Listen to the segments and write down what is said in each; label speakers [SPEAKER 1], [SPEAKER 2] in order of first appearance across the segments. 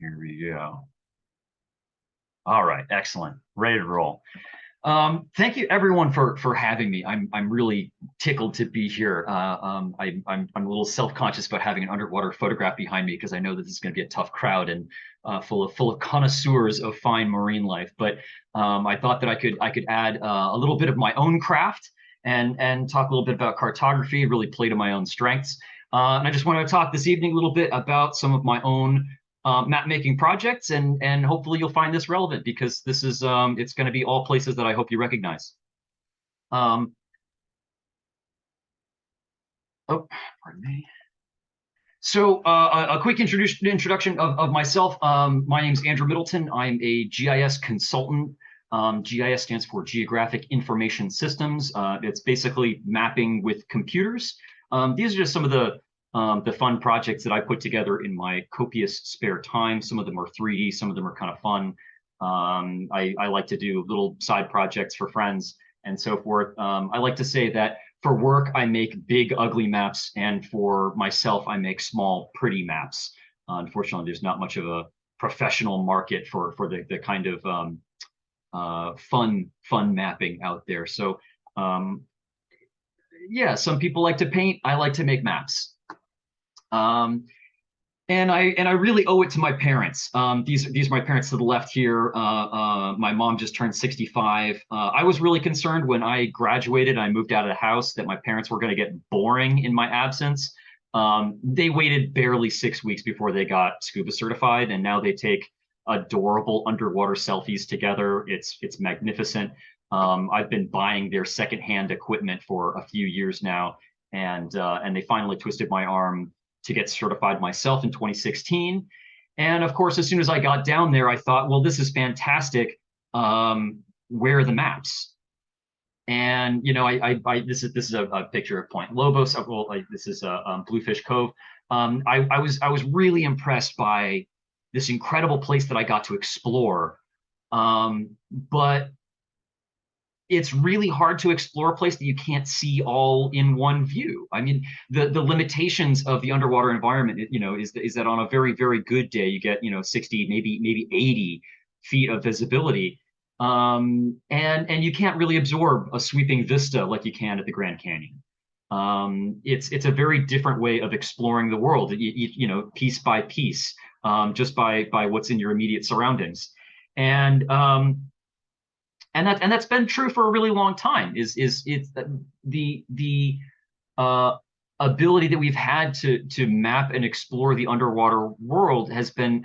[SPEAKER 1] Here we go. All right, excellent. Ready to roll. Thank you everyone for having me. I'm really tickled to be here. I'm a little self-conscious about having an underwater photograph behind me because I know that this is going to be a tough crowd and full of connoisseurs of fine marine life. But I thought that I could add a little bit of my own craft and talk a little bit about cartography, really play to my own strengths. And I just wanted to talk this evening a little bit about some of my own map making projects, and hopefully you'll find this relevant because this is it's going to be all places that I hope you recognize. Um, oh, pardon me. So a quick introduction of myself. My name is Andrew Middleton. I'm a GIS consultant. GIS stands for Geographic Information Systems. It's basically mapping with computers. These are just some of the fun projects that I put together in my copious spare time. Some of them are 3D, some of them are kind of fun. I like to do little side projects for friends and so forth. I like to say that for work, I make big, ugly maps, and for myself, I make small, pretty maps. Unfortunately, there's not much of a professional market for the kind of fun mapping out there. So yeah, some people like to paint. I like to make maps. Um, and I really owe it to my parents. These are my parents to the left here. My mom just turned 65. I was really concerned when I graduated and I moved out of the house that my parents were going to get boring in my absence. They waited barely 6 weeks before they got scuba certified, and now they take adorable underwater selfies together. It's magnificent. I've been buying their secondhand equipment for a few years now, and they finally twisted my arm to get certified myself in 2016. And of course, as soon as I got down there, I thought, well, this is fantastic. Where are the maps? And you know, this is a picture of Point Lobos. Well, this is Bluefish Cove. I was really impressed by this incredible place that I got to explore. But it's really hard to explore a place that you can't see all in one view. I mean, the limitations of the underwater environment, you know, is that on a very, very good day, you get, you know, 60, maybe 80 feet of visibility. And you can't really absorb a sweeping vista like you can at the Grand Canyon. It's a very different way of exploring the world, you know, piece by piece, just by what's in your immediate surroundings. And that's been true for a really long time. Is it's the ability that we've had to map and explore the underwater world has been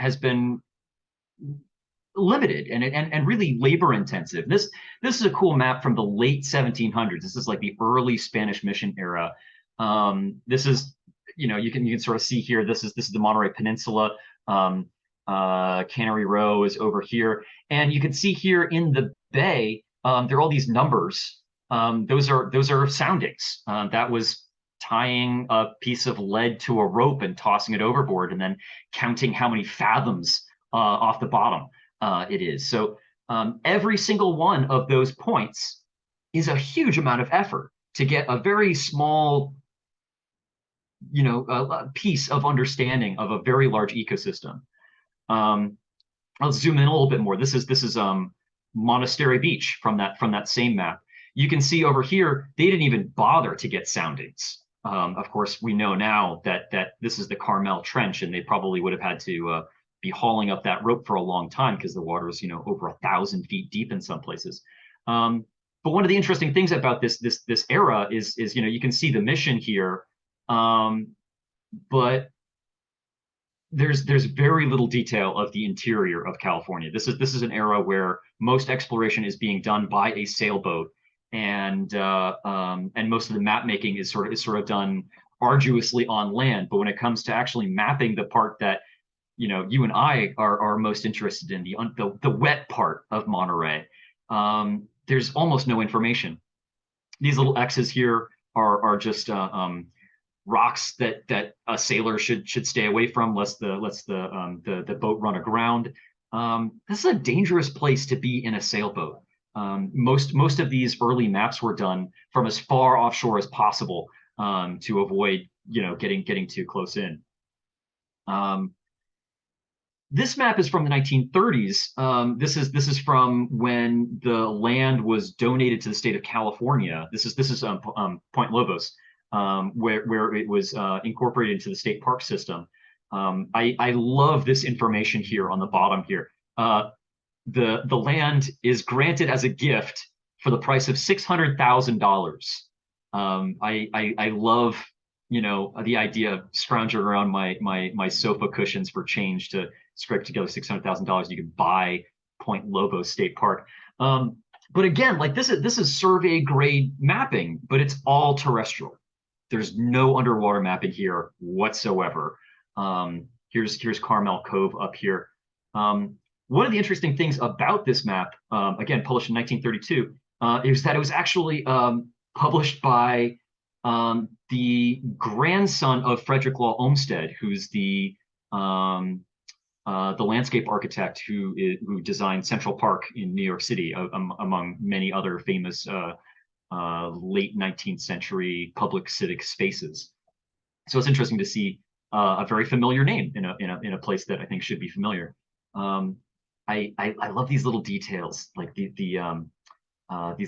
[SPEAKER 1] limited and really labor intensive. This is a cool map from the late 1700s. This is like the early Spanish mission era. This is, you know, you can sort of see here. This is the Monterey Peninsula. Cannery Row is over here, and you can see here in the bay, there are all these numbers. Those are soundings. That was tying a piece of lead to a rope and tossing it overboard, and then counting how many fathoms off the bottom it is. So every single one of those points is a huge amount of effort to get a very small, you know, piece of understanding of a very large ecosystem. I'll zoom in a little bit more. This is Monastery Beach from that same map. You can see over here they didn't even bother to get soundings. Of course, we know now that this is the Carmel Trench, and they probably would have had to be hauling up that rope for a long time because the water is, you know, over 1,000 feet deep in some places. But one of the interesting things about this era is you know, you can see the mission here, but there's very little detail of the interior of California. This is an era where most exploration is being done by a sailboat, and most of the map making is sort of done arduously on land. But when it comes to actually mapping the part that, you know, you and I are most interested in, the wet part of Monterey, there's almost no information. These little X's here are just rocks that a sailor should stay away from, lest the boat run aground. This is a dangerous place to be in a sailboat. Most of these early maps were done from as far offshore as possible, to avoid, you know, getting too close in. This map is from the 1930s. This is from when the land was donated to the state of California. This is Point Lobos, where it was incorporated into the state park system. I love this information here on the bottom here. The land is granted as a gift for the price of $600,000. I love, the idea of scrounging around my sofa cushions for change to scrape together $600,000. You can buy Point Lobos State Park. But again, like this is survey grade mapping, but it's all terrestrial. There's no underwater mapping here whatsoever. Here's Carmel Cove up here. One of the interesting things about this map, again published in 1932, is that it was actually published by the grandson of Frederick Law Olmsted, who's the landscape architect who designed Central Park in New York City, among many other famous late 19th century public civic spaces. So it's interesting to see a very familiar name in a place that I think should be familiar. I love these little details, like these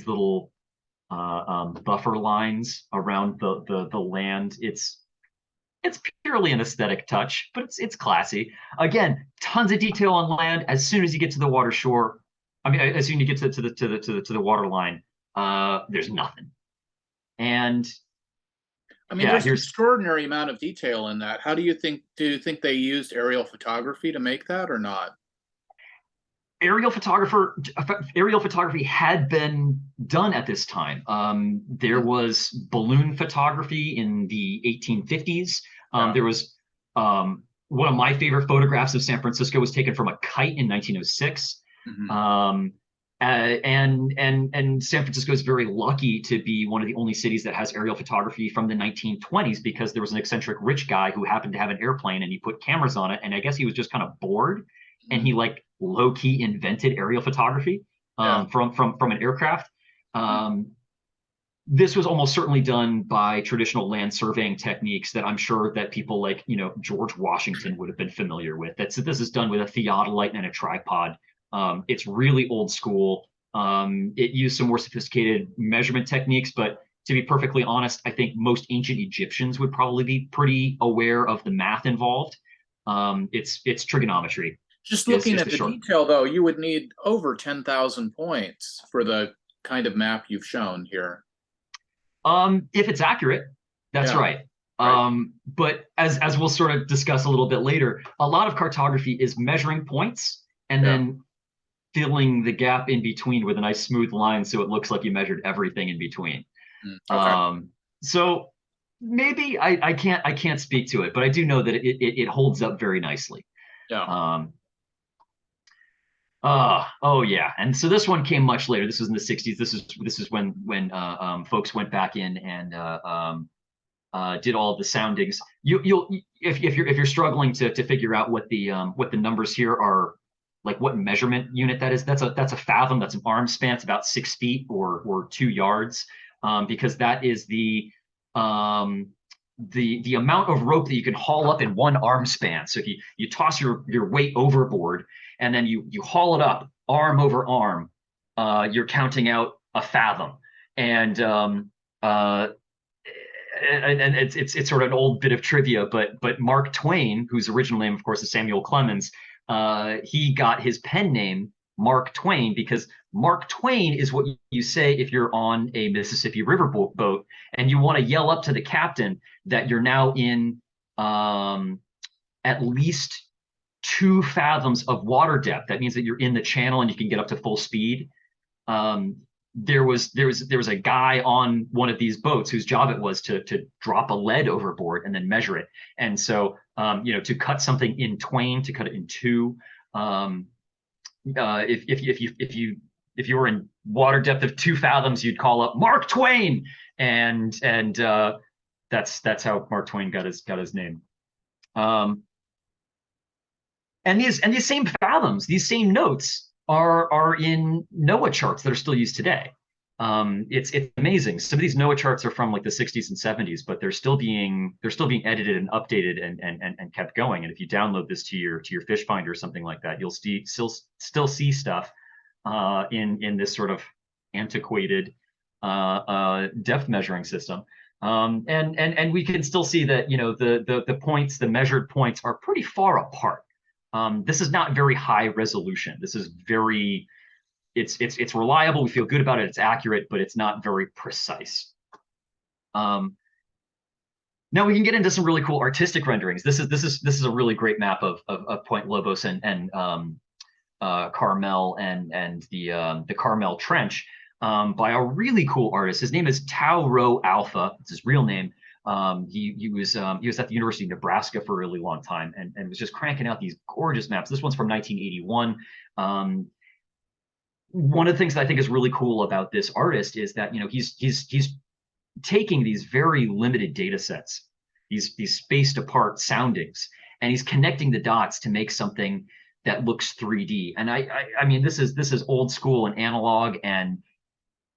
[SPEAKER 1] little buffer lines around the land. It's purely an aesthetic touch, but it's classy. Again, tons of detail on land. As soon as you get to the water shore, I mean, as soon as you get to the water line, there's nothing. And
[SPEAKER 2] I mean, there's an extraordinary amount of detail in that. Do you think they used aerial photography to make that or not?
[SPEAKER 1] Aerial photography had been done at this time. There was balloon photography in the 1850s. There was one of my favorite photographs of San Francisco was taken from a kite in 1906. And San Francisco is very lucky to be one of the only cities that has aerial photography from the 1920s, because there was an eccentric rich guy who happened to have an airplane and he put cameras on it. And I guess he was just kind of bored, and he like low-key invented aerial photography from an aircraft. This was almost certainly done by traditional land surveying techniques that I'm sure that people like, George Washington would have been familiar with. This is done with a theodolite and a tripod. It's really old school. It used some more sophisticated measurement techniques, but to be perfectly honest, I think most ancient Egyptians would probably be pretty aware of the math involved. It's trigonometry.
[SPEAKER 2] Just looking at the detail, though, you would need over 10,000 points for the kind of map you've shown here.
[SPEAKER 1] If it's accurate, that's right. But as we'll sort of discuss a little bit later, a lot of cartography is measuring points and then filling the gap in between with a nice smooth line so it looks like you measured everything in between. So maybe I can't speak to it, but I do know that it holds up very nicely. Oh yeah, and so this one came much later. This was in the 60s. This is when folks went back in and did all the soundings. If you're struggling to figure out what the numbers here are, like what measurement unit that is, that's a fathom. That's an arm span. It's about 6 feet or 2 yards, because that is the amount of rope that you can haul up in one arm span. So if you toss your weight overboard and then you haul it up arm over arm, you're counting out a fathom. And it's sort of an old bit of trivia, but Mark Twain, whose original name, of course, is Samuel Clemens, he got his pen name Mark Twain because Mark Twain is what you say if you're on a Mississippi River boat and you want to yell up to the captain that you're now in at least 2 fathoms of water depth. That means that you're in the channel and you can get up to full speed. There was a guy on one of these boats whose job it was to drop a lead overboard and then measure it. And so to cut something in twain, to cut it in 2. If you were in water depth of 2 fathoms, you'd call up Mark Twain, and that's how Mark Twain got his name. And these same fathoms, these same notes are in NOAA charts that are still used today. It's amazing. Some of these NOAA charts are from like the 60s and 70s, but they're still being edited and updated and kept going. And if you download this to your fish finder or something like that, you'll still see stuff in this sort of antiquated depth measuring system. And we can still see that, you know, the points, the measured points are pretty far apart. This is not very high resolution. This is very, it's reliable. We feel good about it. It's accurate, but it's not very precise. Now we can get into some really cool artistic renderings. This is a really great map of Point Lobos and Carmel and the Carmel Trench by a really cool artist. His name is Tao Ro Alpha. It's his real name. He was at the University of Nebraska for a really long time and was just cranking out these gorgeous maps. This one's from 1981. One of the things that I think is really cool about this artist is that, you know, he's taking these very limited data sets, these spaced apart soundings, and he's connecting the dots to make something that looks 3D. And I mean, this is old school and analog and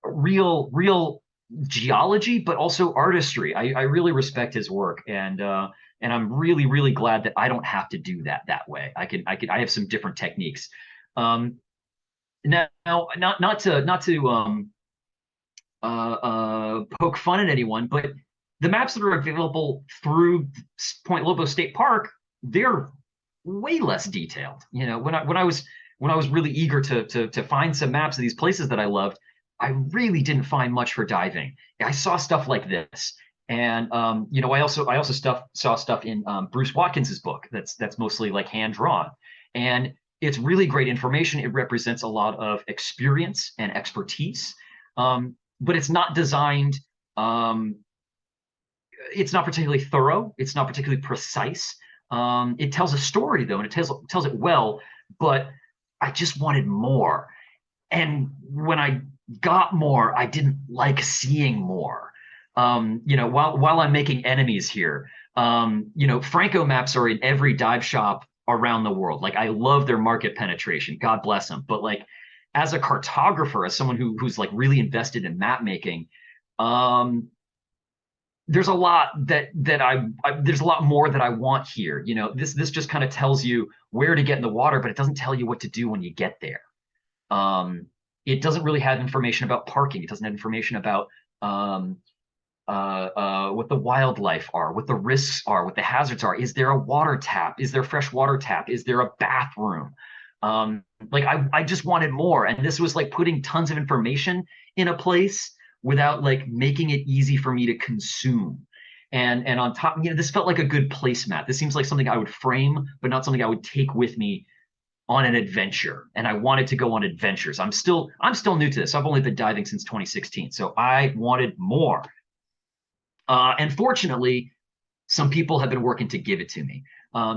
[SPEAKER 1] real geology, but also artistry. I really respect his work, and I'm really glad that I don't have to do that way. I have some different techniques. Now, not to poke fun at anyone, but the maps that are available through Point Lobos State Park, they're way less detailed. You know, when I was really eager to find some maps of these places that I loved, I really didn't find much for diving. I saw stuff like this, and you know, I also saw stuff in Bruce Watkins's book that's mostly like hand drawn, and it's really great information. It represents a lot of experience and expertise, but it's not designed. It's not particularly thorough. It's not particularly precise. It tells a story though, and it tells it well. But I just wanted more, and when I got more, I didn't like seeing more. You know, while I'm making enemies here, you know, Franco maps are in every dive shop around the world. Like, I love their market penetration. God bless them. But like, as a cartographer, as someone who's like really invested in map making, there's a lot there's a lot more that I want here. You know, this just kind of tells you where to get in the water, but it doesn't tell you what to do when you get there. It doesn't really have information about parking. It doesn't have information about what the wildlife are, what the risks are, what the hazards are. Is there a water tap? Is there a fresh water tap? Is there a bathroom? Like, I just wanted more. And this was like putting tons of information in a place without like making it easy for me to consume. And on top, you know, this felt like a good placemat. This seems like something I would frame, but not something I would take with me on an adventure. And I wanted to go on adventures. I'm still new to this. I've only been diving since 2016. So I wanted more. And fortunately, some people have been working to give it to me.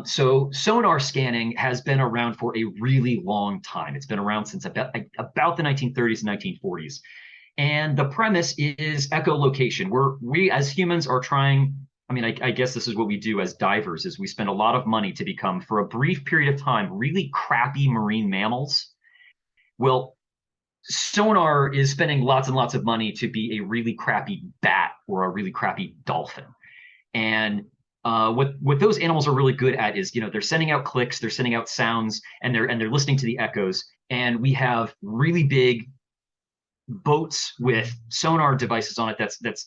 [SPEAKER 1] So sonar scanning has been around for a really long time. It's been around since about the 1930s and 1940s. And the premise is echolocation, where we as humans are trying, I mean, I guess this is what we do as divers, is we spend a lot of money to become, for a brief period of time, really crappy marine mammals. Well, sonar is spending lots and lots of money to be a really crappy bat or a really crappy dolphin. And what those animals are really good at is, you know, they're sending out clicks, they're sending out sounds, and they're listening to the echoes. And we have really big boats with sonar devices on it that's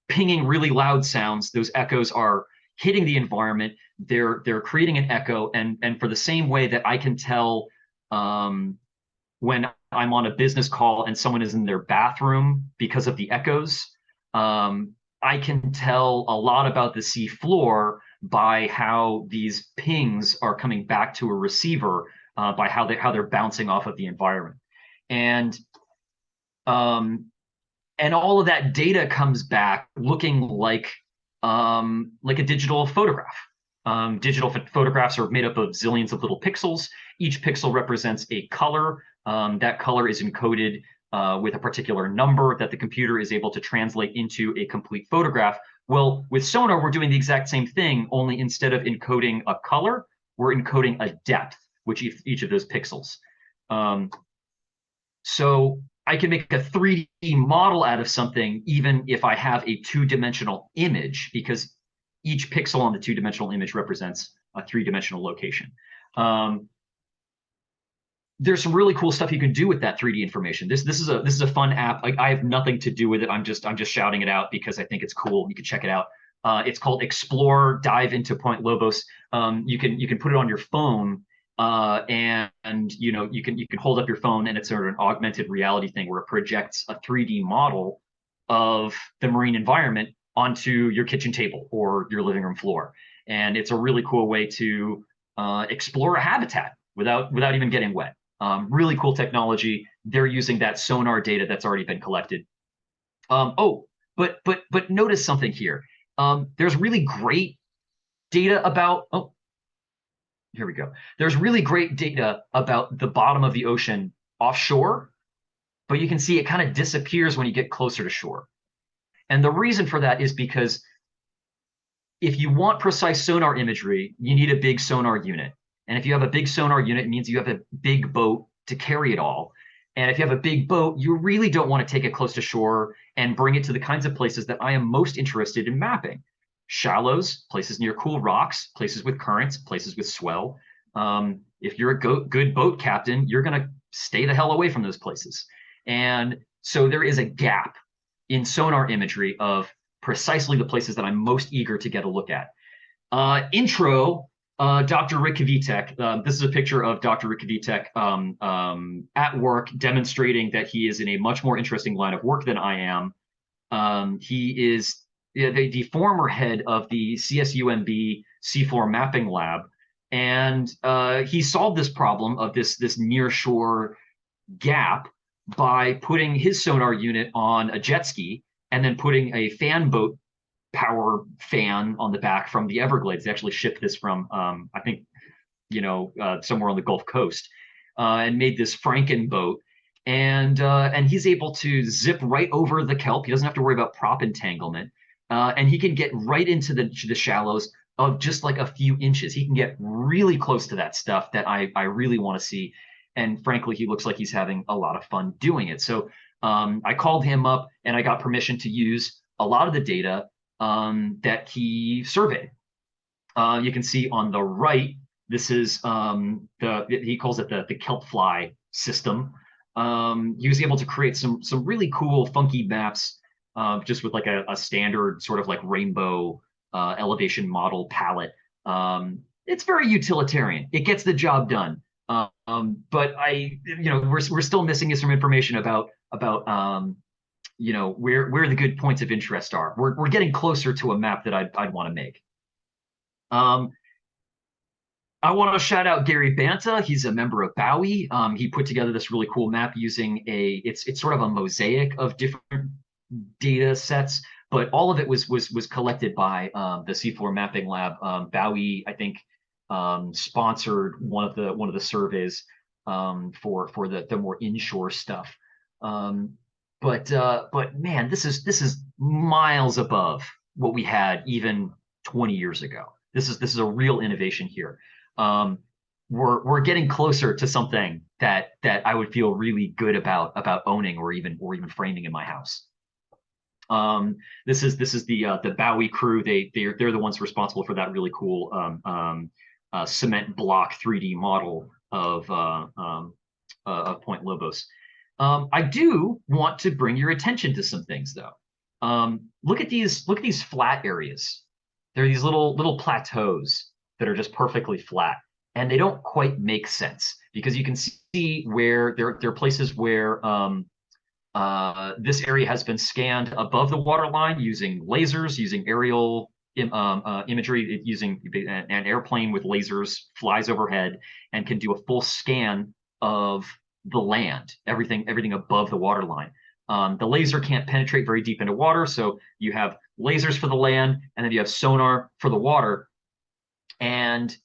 [SPEAKER 1] pinging really loud sounds. Those echoes are hitting the environment. They're creating an echo, and for the same way that I can tell when I'm on a business call and someone is in their bathroom because of the echoes, I can tell a lot about the sea floor by how these pings are coming back to a receiver, by how they're bouncing off of the environment. And all of that data comes back looking like a digital photograph. Digital photographs are made up of zillions of little pixels. Each pixel represents a color. That color is encoded with a particular number that the computer is able to translate into a complete photograph. Well, with sonar, we're doing the exact same thing, only instead of encoding a color, we're encoding a depth, which each of those pixels. So I can make a 3D model out of something even if I have a two-dimensional image, because each pixel on the two-dimensional image represents a three-dimensional location. There's some really cool stuff you can do with that 3D information. This is a fun app. Like, I have nothing to do with it. I'm just shouting it out because I think it's cool. You can check it out. It's called Explore Dive into Point Lobos. You can put it on your phone, and you can hold up your phone, and it's sort of an augmented reality thing where it projects a 3D model of the marine environment onto your kitchen table or your living room floor. And it's a really cool way to explore a habitat without even getting wet. Really cool technology. They're using that sonar data that's already been collected. But notice something here. There's really great data about. Oh, here we go. There's really great data about the bottom of the ocean offshore, but you can see it kind of disappears when you get closer to shore. And the reason for that is because if you want precise sonar imagery, you need a big sonar unit. And if you have a big sonar unit, it means you have a big boat to carry it all. And if you have a big boat, you really don't want to take it close to shore and bring it to the kinds of places that I am most interested in mapping. Shallows, places near cool rocks, places with currents, places with swell. If you're a good boat captain, you're going to stay the hell away from those places. And so there is a gap in sonar imagery of precisely the places that I'm most eager to get a look at. Intro, Dr. Rick Kvitek. This is a picture of Dr. Rick Kvitek at work, demonstrating that he is in a much more interesting line of work than I am. He is the former head of the CSUMB seafloor mapping lab, and he solved this problem of this nearshore gap by putting his sonar unit on a jet ski and then putting a fan boat power fan on the back from the Everglades. They actually shipped this from, I think, somewhere on the Gulf Coast, and made this Franken boat. And he's able to zip right over the kelp. He doesn't have to worry about prop entanglement, and he can get right into the shallows of just like a few inches. He can get really close to that stuff that I really want to see. And frankly, he looks like he's having a lot of fun doing it. So I called him up and I got permission to use a lot of the data that he surveyed. You can see on the right, this is he calls it the kelp fly system. He was able to create some really cool, funky maps, just with like a standard sort of like rainbow elevation model palette. It's very utilitarian. It gets the job done. But we're still missing some information about where the good points of interest are. We're getting closer to a map that I'd want to make. I want to shout out Gary Banta. He's a member of Bowie. He put together this really cool map using it's sort of a mosaic of different data sets, but all of it was collected by the Seafloor Mapping Lab. Bowie, I think, sponsored one of the surveys for the more inshore stuff. But man, this is miles above what we had even 20 years ago. This is a real innovation here. We're getting closer to something that I would feel really good about owning or even framing in my house. This is the Bowie crew. They're the ones responsible for that really cool cement block 3D model of Point Lobos. I do want to bring your attention to some things, though. Look at these flat areas. There are these little plateaus that are just perfectly flat, and they don't quite make sense because you can see where there are places where this area has been scanned above the waterline using lasers, using aerial imagery, using an airplane with lasers flies overhead and can do a full scan of the land, everything above the waterline. The laser can't penetrate very deep into water, so you have lasers for the land, and then you have sonar for the water. And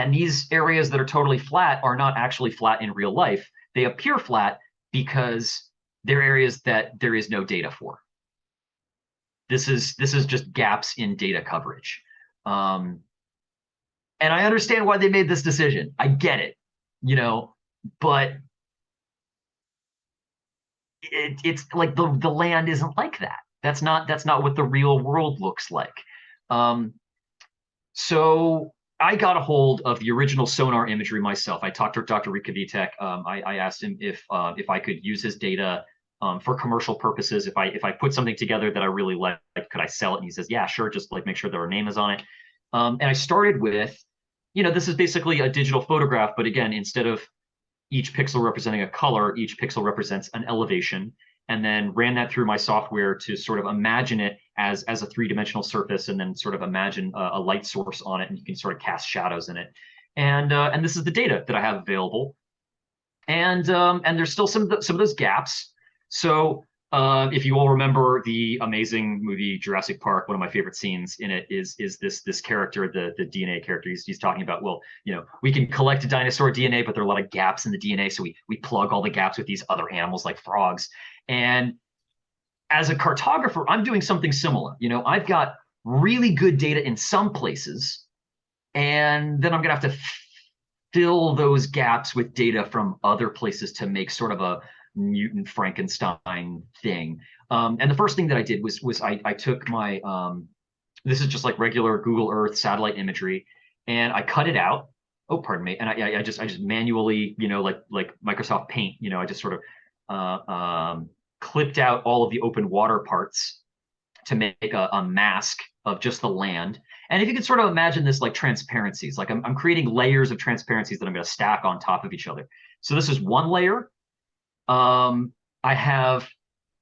[SPEAKER 1] these areas that are totally flat are not actually flat in real life. They appear flat because they're areas that there is no data for. This is just gaps in data coverage. And I understand why they made this decision. I get it, but it's like the land isn't like that. That's not what the real world looks like. Um, so I got a hold of the original sonar imagery myself. I talked to Dr. Reefcheck. I asked him if I could use his data for commercial purposes. If I put something together that I really liked, could I sell it? And he says, yeah, sure. Just like make sure that our name is on it. And I started with, this is basically a digital photograph, but again, instead of each pixel representing a color, each pixel represents an elevation, and then ran that through my software to sort of imagine it as a three-dimensional surface, and then sort of imagine a light source on it, and you can sort of cast shadows in it. And this is the data that I have available. And there's still some of those gaps. So if you all remember the amazing movie Jurassic Park, one of my favorite scenes in it is this character, the DNA character. He's talking about, well, we can collect dinosaur DNA, but there are a lot of gaps in the DNA, so we plug all the gaps with these other animals like frogs. And as a cartographer, I'm doing something similar. I've got really good data in some places, and then I'm gonna have to fill those gaps with data from other places to make sort of a mutant Frankenstein thing. And the first thing that I did was I took my this is just like regular Google Earth satellite imagery, and I cut it out. Oh, pardon me. And I just manually, like Microsoft Paint, I just sort of clipped out all of the open water parts to make a mask of just the land. And if you can sort of imagine this like transparencies, like I'm creating layers of transparencies that I'm going to stack on top of each other. So this is one layer. I have,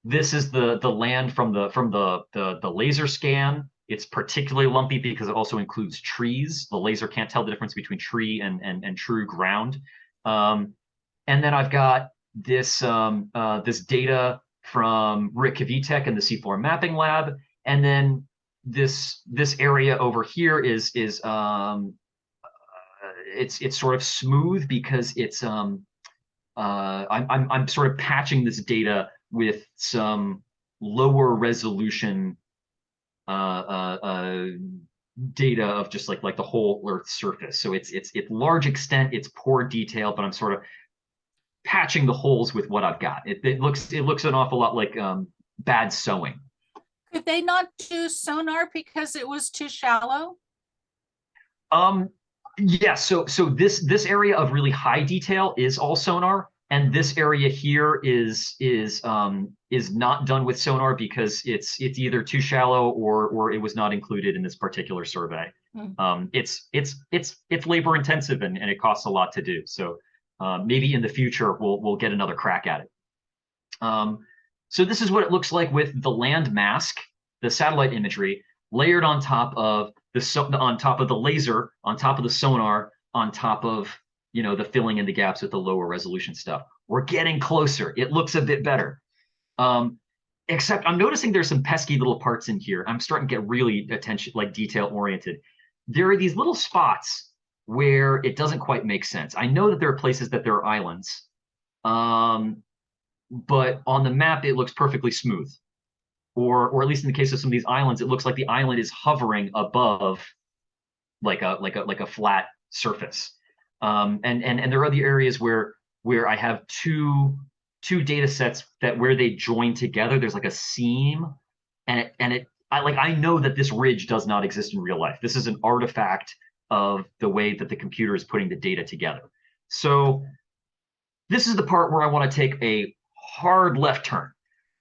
[SPEAKER 1] this is the land from the laser scan. It's particularly lumpy because it also includes trees. The laser can't tell the difference between tree and true ground. And then I've got this this data from Rick Kvitek and the C4 Mapping Lab, and then this area over here is it's sort of smooth because it's I'm sort of patching this data with some lower resolution data of just like the whole Earth surface. So it's large extent, it's poor detail, but I'm sort of patching the holes with what I've got. It looks an awful lot like bad sewing.
[SPEAKER 3] Could they not do sonar because it was too shallow?
[SPEAKER 1] Yeah, so this area of really high detail is all sonar, and this area here is not done with sonar because it's either too shallow or it was not included in this particular survey. It's labor intensive and it costs a lot to do. So maybe in the future we'll get another crack at it. So this is what it looks like with the land mask, the satellite imagery, layered on top of the laser, on top of the sonar, on top of the filling in the gaps with the lower resolution stuff. We're getting closer. It looks a bit better. Except I'm noticing there's some pesky little parts in here. I'm starting to get really detail oriented. There are these little spots where it doesn't quite make sense. I know that there are places that there are islands. But on the map, it looks perfectly smooth. Or at least in the case of some of these islands, it looks like the island is hovering above like a flat surface. And there are other areas where I have two data sets that where they join together, there's like a seam, and I know that this ridge does not exist in real life. This is an artifact of the way that the computer is putting the data together. So this is the part where I want to take a hard left turn,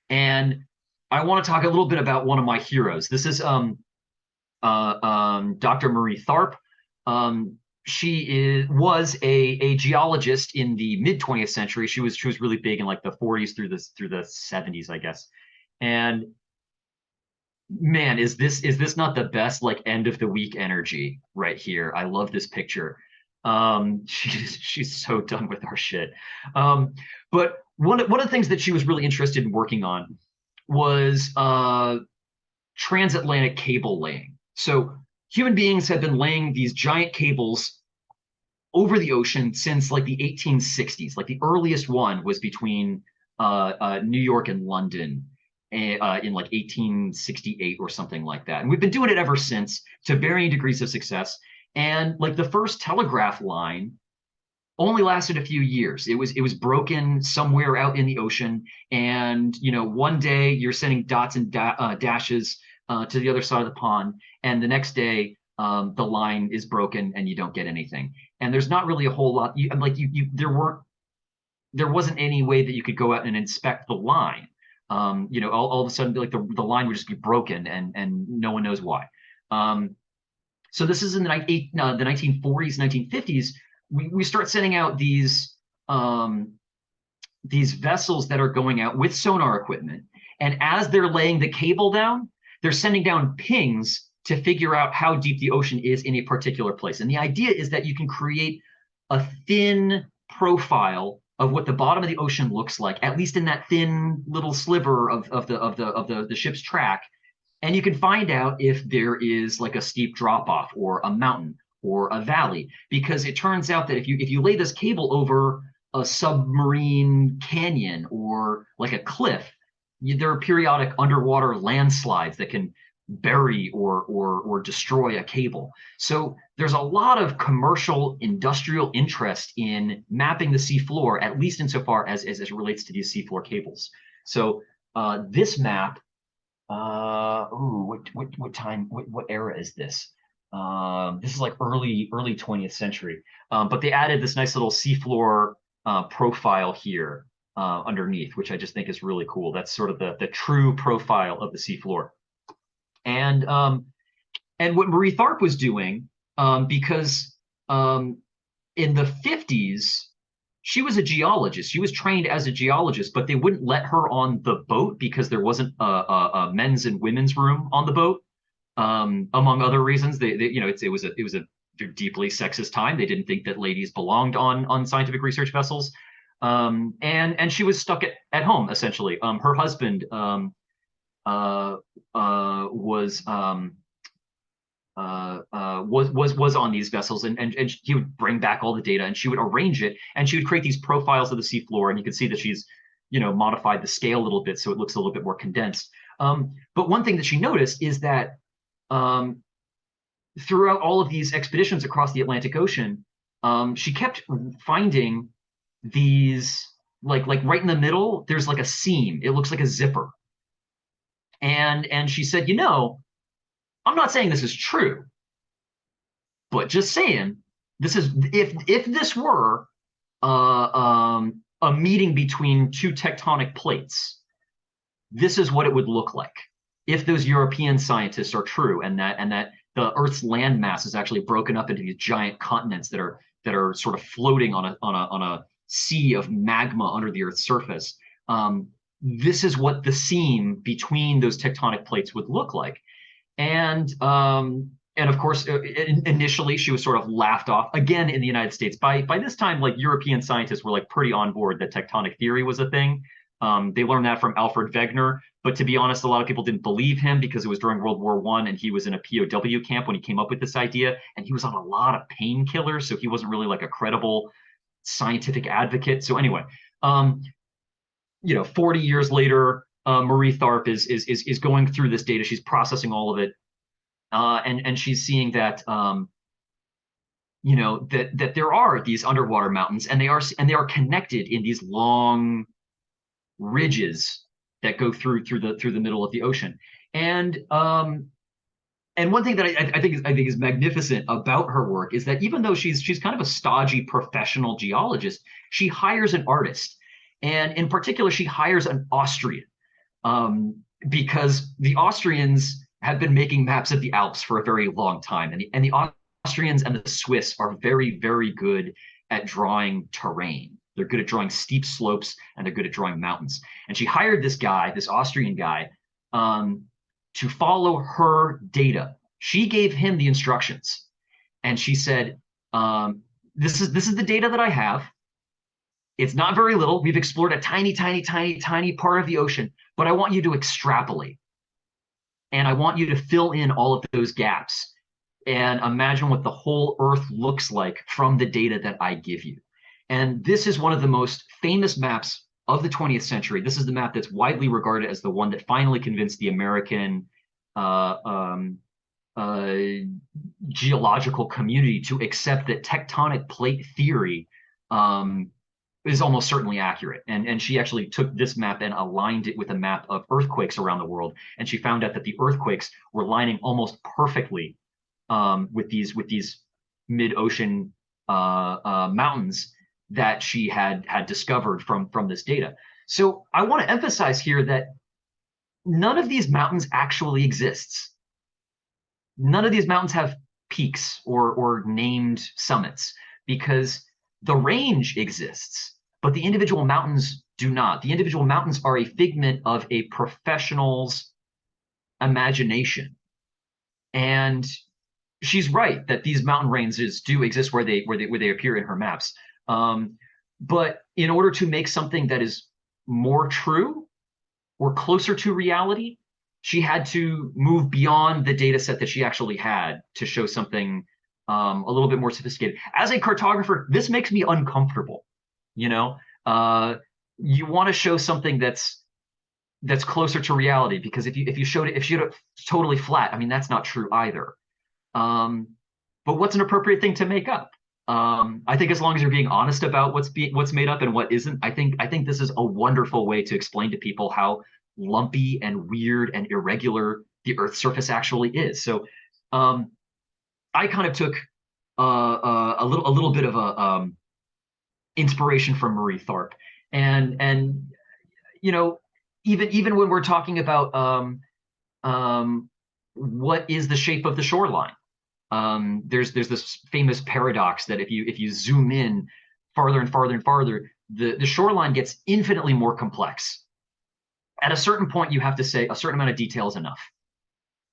[SPEAKER 1] and I want to talk a little bit about one of my heroes. This is Dr. Marie Tharp. She was a geologist in the mid 20th century. She was really big in like the 40s through the 70s, I guess. And man, is this not the best like end of the week energy right here? I love this picture. She's so done with our shit. But one of the things that she was really interested in working on was transatlantic cable laying. So human beings have been laying these giant cables over the ocean since like the 1860s. Like the earliest one was between New York and London in like 1868 or something like that. And we've been doing it ever since to varying degrees of success. And like the first telegraph line only lasted a few years. It was broken somewhere out in the ocean, and one day you're sending dots and dashes to the other side of the pond, and the next day the line is broken and you don't get anything. And there's not really a whole lot. There wasn't any way that you could go out and inspect the line. All of a sudden, like the line would just be broken, and no one knows why. So this is in the 1940s, 1950s. We start sending out these vessels that are going out with sonar equipment, and as they're laying the cable down, they're sending down pings to figure out how deep the ocean is in a particular place. And the idea is that you can create a thin profile of what the bottom of the ocean looks like, at least in that thin little sliver of the ship's track. And you can find out if there is like a steep drop off or a mountain or a valley, because it turns out that if you lay this cable over a submarine canyon or like a cliff, there are periodic underwater landslides that can bury or destroy a cable. So there's a lot of commercial industrial interest in mapping the seafloor, at least insofar as it relates to these seafloor cables. So this map, what era is this? This is like early 20th century. But they added this nice little seafloor profile here underneath, which I just think is really cool. That's sort of the true profile of the seafloor. And what Marie Tharp was doing, because in the 50s, she was a geologist. She was trained as a geologist, but they wouldn't let her on the boat because there wasn't a men's and women's room on the boat. Among other reasons, it was a deeply sexist time. They didn't think that ladies belonged on scientific research vessels, and she was stuck at home essentially. Her husband was on these vessels, and he would bring back all the data, and she would arrange it, and she would create these profiles of the seafloor, and you can see that she's modified the scale a little bit so it looks a little bit more condensed. But one thing that she noticed is that throughout all of these expeditions across the Atlantic Ocean, she kept finding these like right in the middle, there's like a seam. It looks like a zipper. And she said, I'm not saying this is true, but just saying, this is if this were a meeting between two tectonic plates, this is what it would look like if those European scientists are true, and that the Earth's landmass is actually broken up into these giant continents that are sort of floating on a sea of magma under the Earth's surface. This is what the seam between those tectonic plates would look like. And of course, initially she was sort of laughed off again in the United States. By this time, like European scientists were like pretty on board that tectonic theory was a thing. They learned that from Alfred Wegener, but to be honest, a lot of people didn't believe him because it was during World War I and he was in a POW camp when he came up with this idea, and he was on a lot of painkillers, so he wasn't really like a credible scientific advocate. So anyway, 40 years later, Marie Tharp is going through this data. She's processing all of it, and she's seeing that that there are these underwater mountains, and they are connected in these long ridges that go through the middle of the ocean. And one thing that I think is magnificent about her work is that even though she's kind of a stodgy professional geologist, she hires an artist. And in particular, she hires an Austrian, because the Austrians have been making maps of the Alps for a very long time. And the Austrians and the Swiss are very, very good at drawing terrain. They're good at drawing steep slopes, and they're good at drawing mountains. And she hired this Austrian guy, to follow her data. She gave him the instructions, and she said, this is the data that I have. It's not very little. We've explored a tiny, tiny, tiny, tiny part of the ocean, but I want you to extrapolate. And I want you to fill in all of those gaps and imagine what the whole Earth looks like from the data that I give you. And this is one of the most famous maps of the 20th century. This is the map that's widely regarded as the one that finally convinced the American geological community to accept that tectonic plate theory is almost certainly accurate. And she actually took this map and aligned it with a map of earthquakes around the world. And she found out that the earthquakes were lining almost perfectly with these mid-ocean mountains that she had discovered from this data. So I want to emphasize here that none of these mountains actually exists. None of these mountains have peaks or named summits, because the range exists, but the individual mountains do not. The individual mountains are a figment of a professional's imagination. And she's right that these mountain ranges do exist where they appear in her maps. But in order to make something that is more true or closer to reality, she had to move beyond the data set that she actually had to show something a little bit more sophisticated. As a cartographer, this makes me uncomfortable. You know, you want to show something that's closer to reality, because if you showed it totally flat, I mean, that's not true either. But what's an appropriate thing to make up? I think as long as you're being honest about what's made up and what isn't, I think this is a wonderful way to explain to people how lumpy and weird and irregular the Earth's surface actually is. So I kind of took a little bit of a inspiration from Marie Tharp, and you know, even when we're talking about what is the shape of the shoreline, there's this famous paradox that if you zoom in farther and farther and farther, the shoreline gets infinitely more complex. At a certain point, you have to say a certain amount of detail is enough,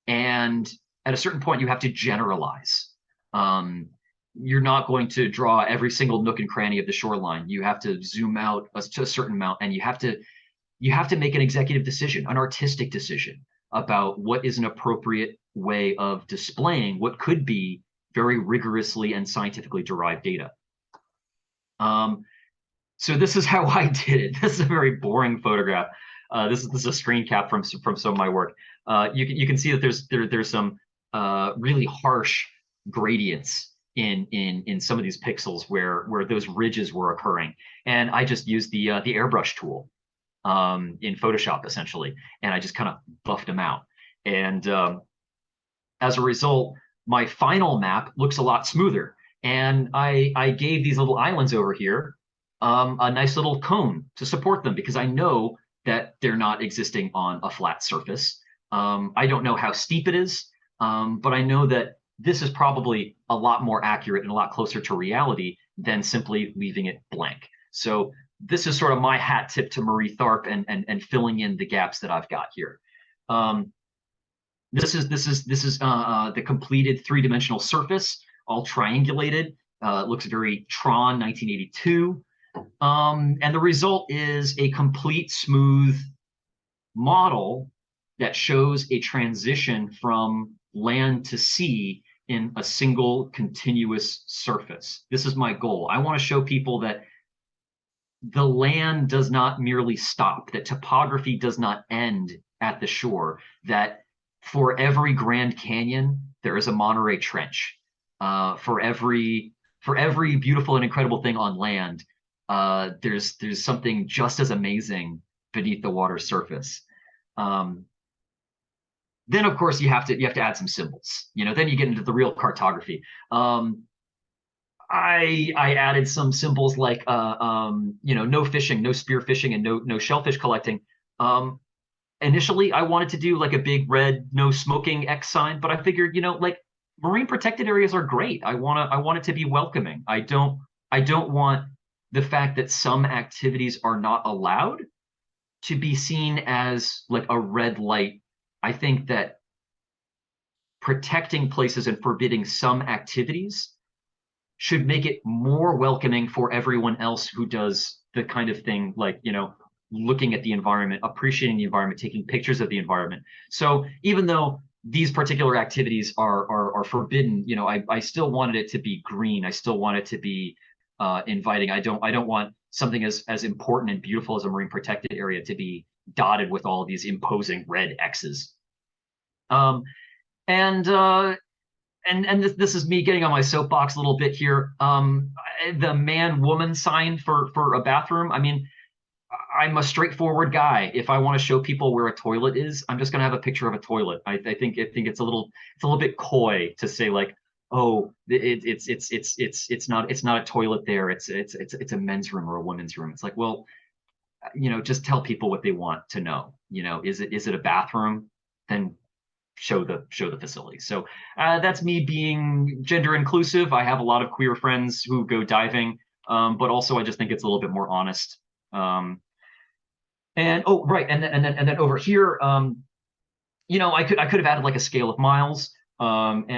[SPEAKER 1] and at a certain point, you have to generalize. You're not going to draw every single nook and cranny of the shoreline. You have to zoom out to a certain amount, and you have to make an executive decision, an artistic decision about what is an appropriate way of displaying what could be very rigorously and scientifically derived data. So this is how I did it. This is a very boring photograph. This is a screen cap from some of my work. You can see that there's some really harsh gradients in some of these pixels where those ridges were occurring, and I just used the airbrush tool in Photoshop essentially, and I just kind of buffed them out. And as a result, my final map looks a lot smoother. And I gave these little islands over here a nice little cone to support them, because I know that they're not existing on a flat surface. I don't know how steep it is, but I know that this is probably a lot more accurate and a lot closer to reality than simply leaving it blank. So this is sort of my hat tip to Marie Tharp and filling in the gaps that I've got here. This is the completed three-dimensional surface, all triangulated. It looks very Tron 1982. And the result is a complete smooth model that shows a transition from land to sea in a single continuous surface. This is my goal. I want to show people that the land does not merely stop, that topography does not end at the shore, that for every Grand Canyon, there is a Monterey Trench. For every beautiful and incredible thing on land, there's something just as amazing beneath the water surface. Then of course you have to add some symbols. You know, then you get into the real cartography. I added some symbols like you know, no fishing, no spear fishing, and no shellfish collecting. Initially, I wanted to do like a big red no smoking X sign, but I figured, you know, like marine protected areas are great. I want it to be welcoming. I don't want the fact that some activities are not allowed to be seen as like a red light. I think that protecting places and forbidding some activities should make it more welcoming for everyone else who does the kind of thing like, you know, looking at the environment, appreciating the environment, taking pictures of the environment. So even though these particular activities are forbidden, you know, I still wanted it to be green. I still want it to be inviting. I don't want something as important and beautiful as a marine protected area to be dotted with all of these imposing red X's. And and this is me getting on my soapbox a little bit here. The man-woman sign for a bathroom. I mean, I'm a straightforward guy. If I want to show people where a toilet is, I'm just going to have a picture of a toilet. I think it's a little bit coy to say like, oh, it's not a toilet there. It's a men's room or a women's room. It's like, well, just tell people what they want to know. Is it a bathroom? Then show the facility. So that's me being gender inclusive. I have a lot of queer friends who go diving, but also I just think it's a little bit more honest. And oh, right, and then over here, I could have added like a scale of miles, and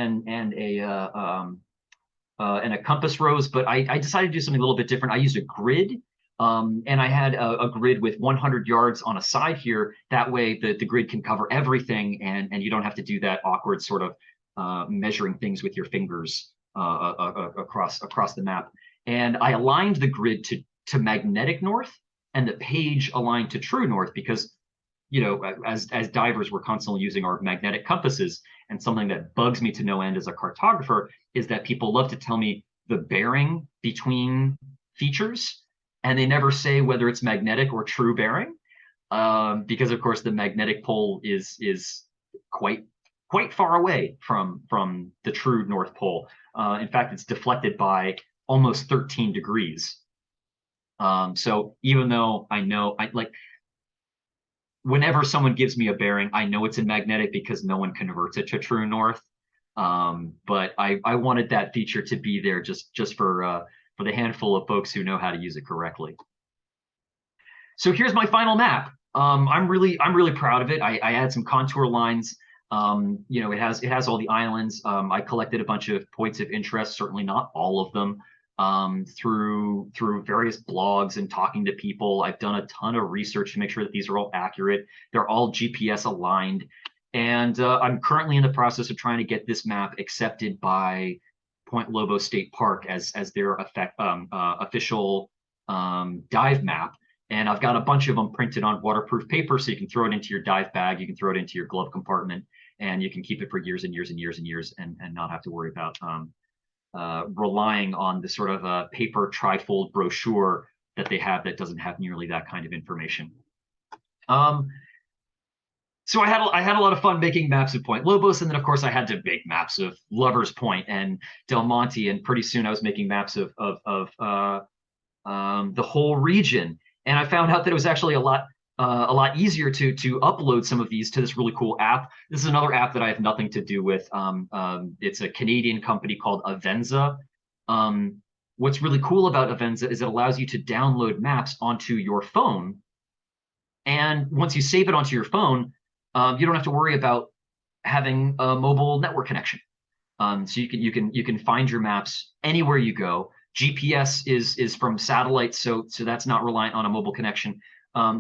[SPEAKER 1] a compass rose, but I decided to do something a little bit different. I used a grid, and I had a grid with 100 yards on a side here. That way, the grid can cover everything, and you don't have to do that awkward sort of measuring things with your fingers across the map. And I aligned the grid to magnetic north, and the page aligned to true north because, as divers, we're constantly using our magnetic compasses. And something that bugs me to no end as a cartographer is that people love to tell me the bearing between features, and they never say whether it's magnetic or true bearing, because of course the magnetic pole is quite far away from the true North Pole. In fact, it's deflected by almost 13 degrees. So even though I know, whenever someone gives me a bearing, I know it's in magnetic because no one converts it to true north. But I wanted that feature to be there just for the handful of folks who know how to use it correctly. So here's my final map. I'm really proud of it. I added some contour lines. It has all the islands. I collected a bunch of points of interest, certainly not all of them, through various blogs and talking to people. I've done a ton of research to make sure that these are all accurate. They're all GPS aligned. And I'm currently in the process of trying to get this map accepted by Point Lobos State Park as their official dive map. And I've got a bunch of them printed on waterproof paper, so you can throw it into your dive bag, you can throw it into your glove compartment, and you can keep it for years and years and years and years, and not have to worry about relying on the sort of paper trifold brochure that they have that doesn't have nearly that kind of information. So I had a lot of fun making maps of Point Lobos, and then of course I had to make maps of Lovers Point and Del Monte, and pretty soon I was making maps of the whole region. And I found out that it was actually a lot easier to upload some of these to this really cool app. This is another app that I have nothing to do with. It's a Canadian company called Avenza. What's really cool about Avenza is it allows you to download maps onto your phone. And once you save it onto your phone, you don't have to worry about having a mobile network connection. So you can find your maps anywhere you go. GPS is from satellite, so that's not reliant on a mobile connection.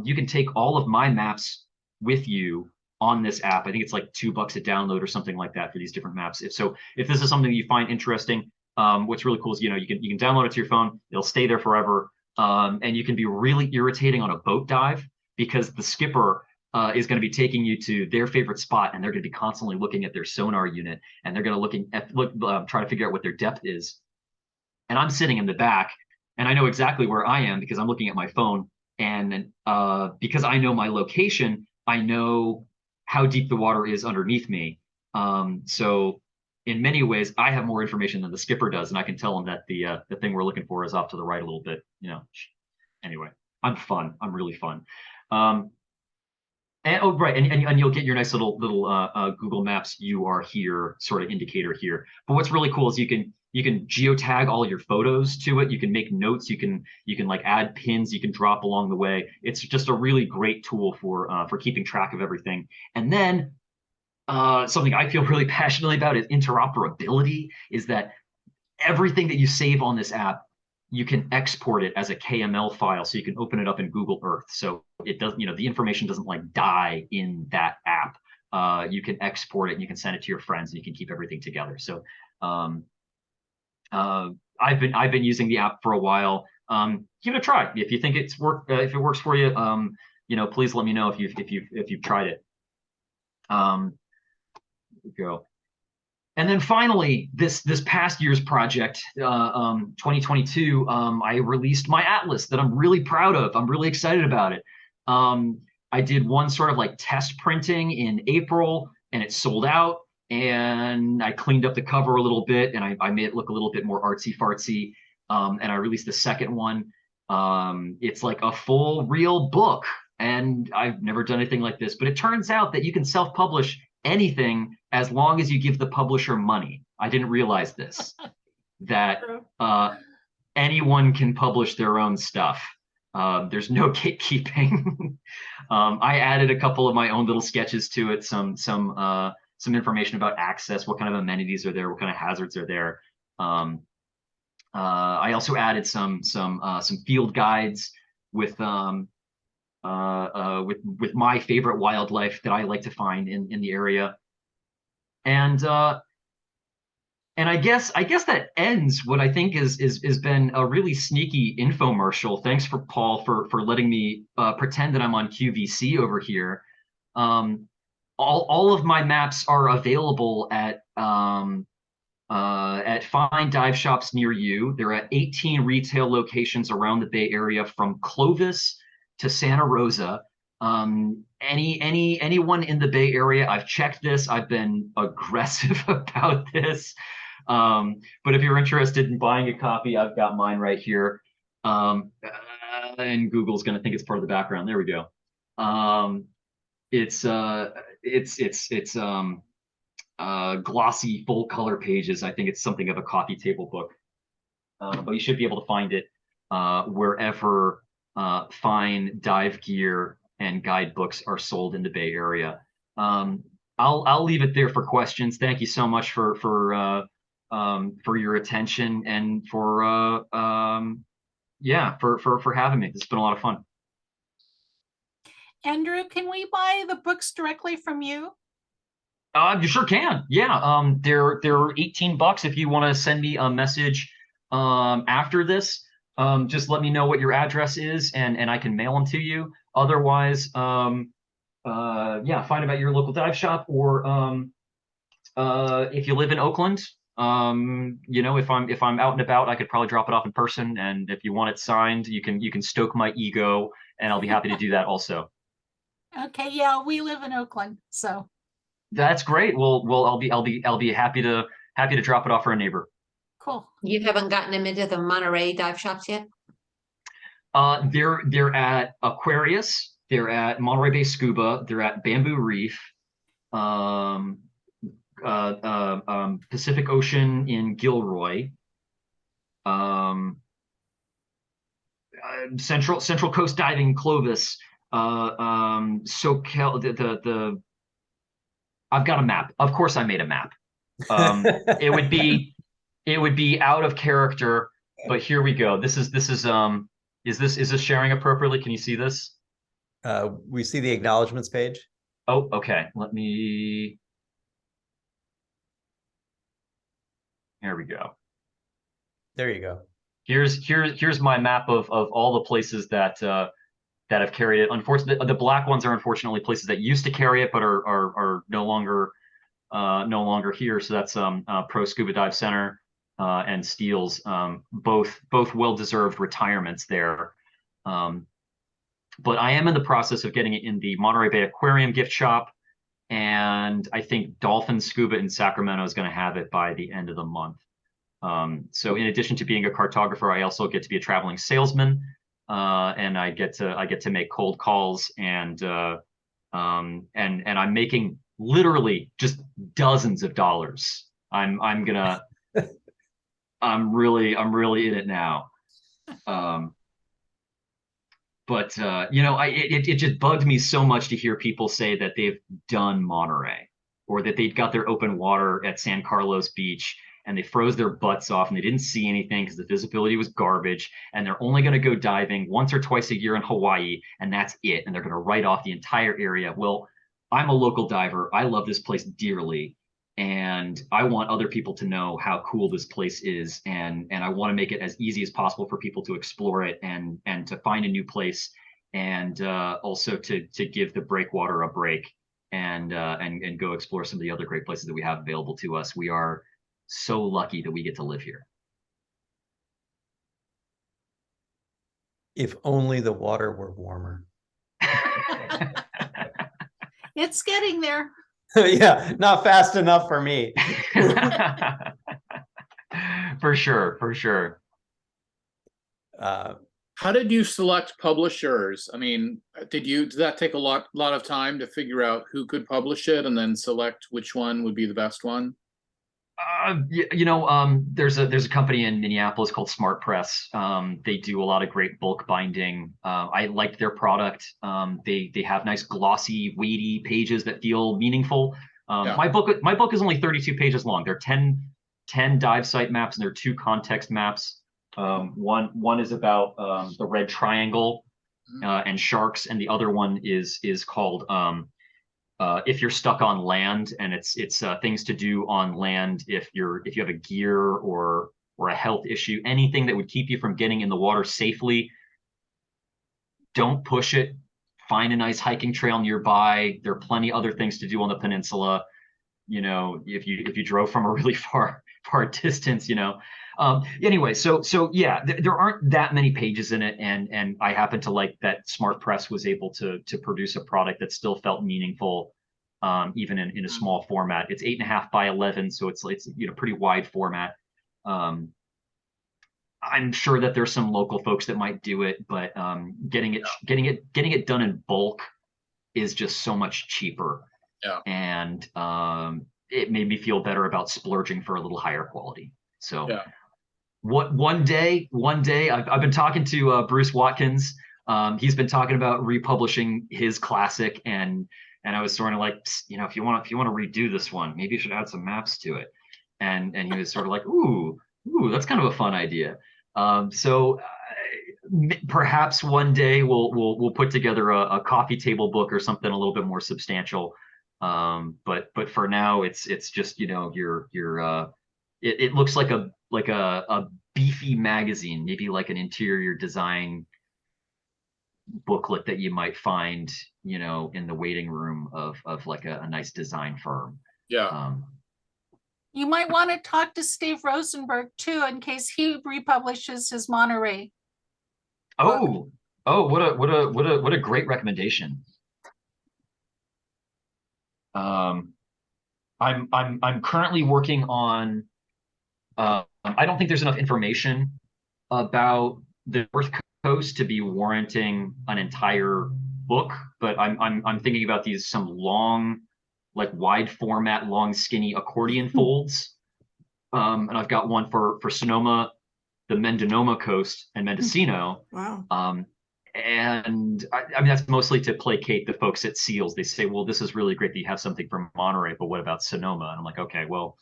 [SPEAKER 1] You can take all of my maps with you on this app. I think it's like $2 a download or something like that for these different maps. If this is something that you find interesting, what's really cool is you can download it to your phone. It'll stay there forever, and you can be really irritating on a boat dive because the skipper is going to be taking you to their favorite spot, and they're going to be constantly looking at their sonar unit, and they're going to try to figure out what their depth is. And I'm sitting in the back, and I know exactly where I am because I'm looking at my phone. And because I know my location, I know how deep the water is underneath me. So in many ways, I have more information than the skipper does, and I can tell him that the thing we're looking for is off to the right a little bit. Anyway, I'm fun. I'm really fun. And oh, right, and you'll get your nice little Google Maps "you are here" sort of indicator here. But what's really cool is you can geotag all your photos to it. You can make notes. You can like add pins. You can drop along the way. It's just a really great tool for keeping track of everything. And then something I feel really passionately about is interoperability. Is that everything that you save on this app, you can export it as a KML file, so you can open it up in Google Earth. So it doesn't, the information doesn't like die in that app. You can export it, and you can send it to your friends, and you can keep everything together. So I've been using the app for a while. Give it a try if you think if it works for you. Please let me know if you've tried it. There we go. And then finally, this past year's project, 2022, I released my atlas that I'm really proud of. I'm really excited about it. I did one sort of like test printing in April, and it sold out. And I cleaned up the cover a little bit, and I made it look a little bit more artsy fartsy. And I released the second one. It's like a full real book, and I've never done anything like this. But it turns out that you can self-publish anything as long as you give the publisher money. I didn't realize this, that anyone can publish their own stuff. There's no gatekeeping. I added a couple of my own little sketches to it, some information about access, what kind of amenities are there, what kind of hazards are there. I also added some field guides with my favorite wildlife that I like to find in the area. And I guess that ends what I think is been a really sneaky infomercial. Thanks for Paul for letting me pretend that I'm on QVC over here. All of my maps are available at fine dive shops near you. They're at 18 retail locations around the Bay Area, from Clovis to Santa Rosa. Anyone in the Bay Area, I've checked this. I've been aggressive about this. But if you're interested in buying a copy, I've got mine right here. And Google's going to think it's part of the background. There we go. It's glossy, full color pages. I think it's something of a coffee table book. But you should be able to find it wherever fine dive gear and guidebooks are sold in the Bay Area. I'll leave it there for questions. Thank you so much for your attention, and for having me. This has been a lot of fun.
[SPEAKER 3] Andrew, can we buy the books directly from you?
[SPEAKER 1] You sure can. Yeah. They're $18 if you want to send me a message after this. Just let me know what your address is, and I can mail them to you. Otherwise, find them at your local dive shop, or if you live in Oakland, if I'm out and about, I could probably drop it off in person. And if you want it signed, you can stoke my ego, and I'll be happy to do that also.
[SPEAKER 3] Okay. Yeah, we live in Oakland, so.
[SPEAKER 1] That's great. Well, I'll be happy to drop it off for a neighbor.
[SPEAKER 3] Cool.
[SPEAKER 4] You haven't gotten them into the Monterey dive shops yet?
[SPEAKER 1] They're at Aquarius. They're at Monterey Bay Scuba. They're at Bamboo Reef. Pacific Ocean in Gilroy. Central Coast Diving Clovis. SoCal. I've got a map. Of course, I made a map. It would be out of character, but here we go. This is this sharing appropriately? Can you see this?
[SPEAKER 5] We see the acknowledgements page.
[SPEAKER 1] Oh, okay. Let me. Here we go.
[SPEAKER 5] There you go.
[SPEAKER 1] Here's my map of all the places that have carried it. Unfortunately, the black ones are unfortunately places that used to carry it, but are no longer here. So that's Pro Scuba Dive Center and Steele's, both well-deserved retirements there. But I am in the process of getting it in the Monterey Bay Aquarium gift shop, and I think Dolphin Scuba in Sacramento is going to have it by the end of the month. So in addition to being a cartographer, I also get to be a traveling salesman, and I get to make cold calls, and I'm making literally just dozens of dollars. I'm really in it now. But it just bugged me so much to hear people say that they've done Monterey, or that they've got their open water at San Carlos Beach and they froze their butts off and they didn't see anything because the visibility was garbage, and they're only going to go diving once or twice a year in Hawaii, and that's it, and they're going to write off the entire area. Well, I'm a local diver. I love this place dearly, and I want other people to know how cool this place is, and I want to make it as easy as possible for people to explore it and to find a new place, and also to give the breakwater a break. and go explore some of the other great places that we have available to us. We are so lucky that we get to live here.
[SPEAKER 5] If only the water were warmer.
[SPEAKER 3] It's getting there.
[SPEAKER 5] Yeah, not fast enough for me.
[SPEAKER 1] For sure, for sure.
[SPEAKER 2] How did you select publishers? I mean, did that take a lot of time to figure out who could publish it and then select which one would be the best one?
[SPEAKER 1] There's a company in Minneapolis called Smart Press. They do a lot of great bulk binding. I liked their product. They have nice glossy, weighty pages that feel meaningful.
[SPEAKER 2] Yeah.
[SPEAKER 1] My book is only 32 pages long. There are 10 dive site maps and there are 2 context maps. One is about the red triangle and sharks, and the other one is called if you're stuck on land, and it's things to do on land if you have a gear or a health issue, anything that would keep you from getting in the water safely. Don't push it. Find a nice hiking trail nearby. There are plenty other things to do on the peninsula. If you drove from a really far distance, anyway, so yeah, there aren't that many pages in it, and I happen to like that Smart Press was able to produce a product that still felt meaningful, even in a small format. It's 8.5 by 11, so it's pretty wide format. I'm sure that there's some local folks that might do it, but getting it done in bulk is just so much cheaper.
[SPEAKER 2] Yeah.
[SPEAKER 1] And it made me feel better about splurging for a little higher quality. So
[SPEAKER 2] yeah.
[SPEAKER 1] One day I've been talking to Bruce Watkins. He's been talking about republishing his classic, and I was sort of like, if you want to redo this one, maybe you should add some maps to it. And he was sort of like, ooh, that's kind of a fun idea. So perhaps one day we'll put together a coffee table book or something a little bit more substantial. But for now it's just it looks like a beefy magazine, maybe like an interior design booklet that you might find in the waiting room of like a nice design firm.
[SPEAKER 2] Yeah.
[SPEAKER 3] You might want to talk to Steve Rosenberg too, in case he republishes his Monterey.
[SPEAKER 1] Oh, what a great recommendation. I'm currently working on. I don't think there's enough information about the North Coast to be warranting an entire book, but I'm thinking about some long, like wide format, long skinny accordion folds. And I've got one for Sonoma, the Mendonoma coast, and Mendocino.
[SPEAKER 6] Wow.
[SPEAKER 1] And I mean, that's mostly to placate the folks at SEALS. They say, well, this is really great that you have something from Monterey, but what about Sonoma? And I'm like, okay, well,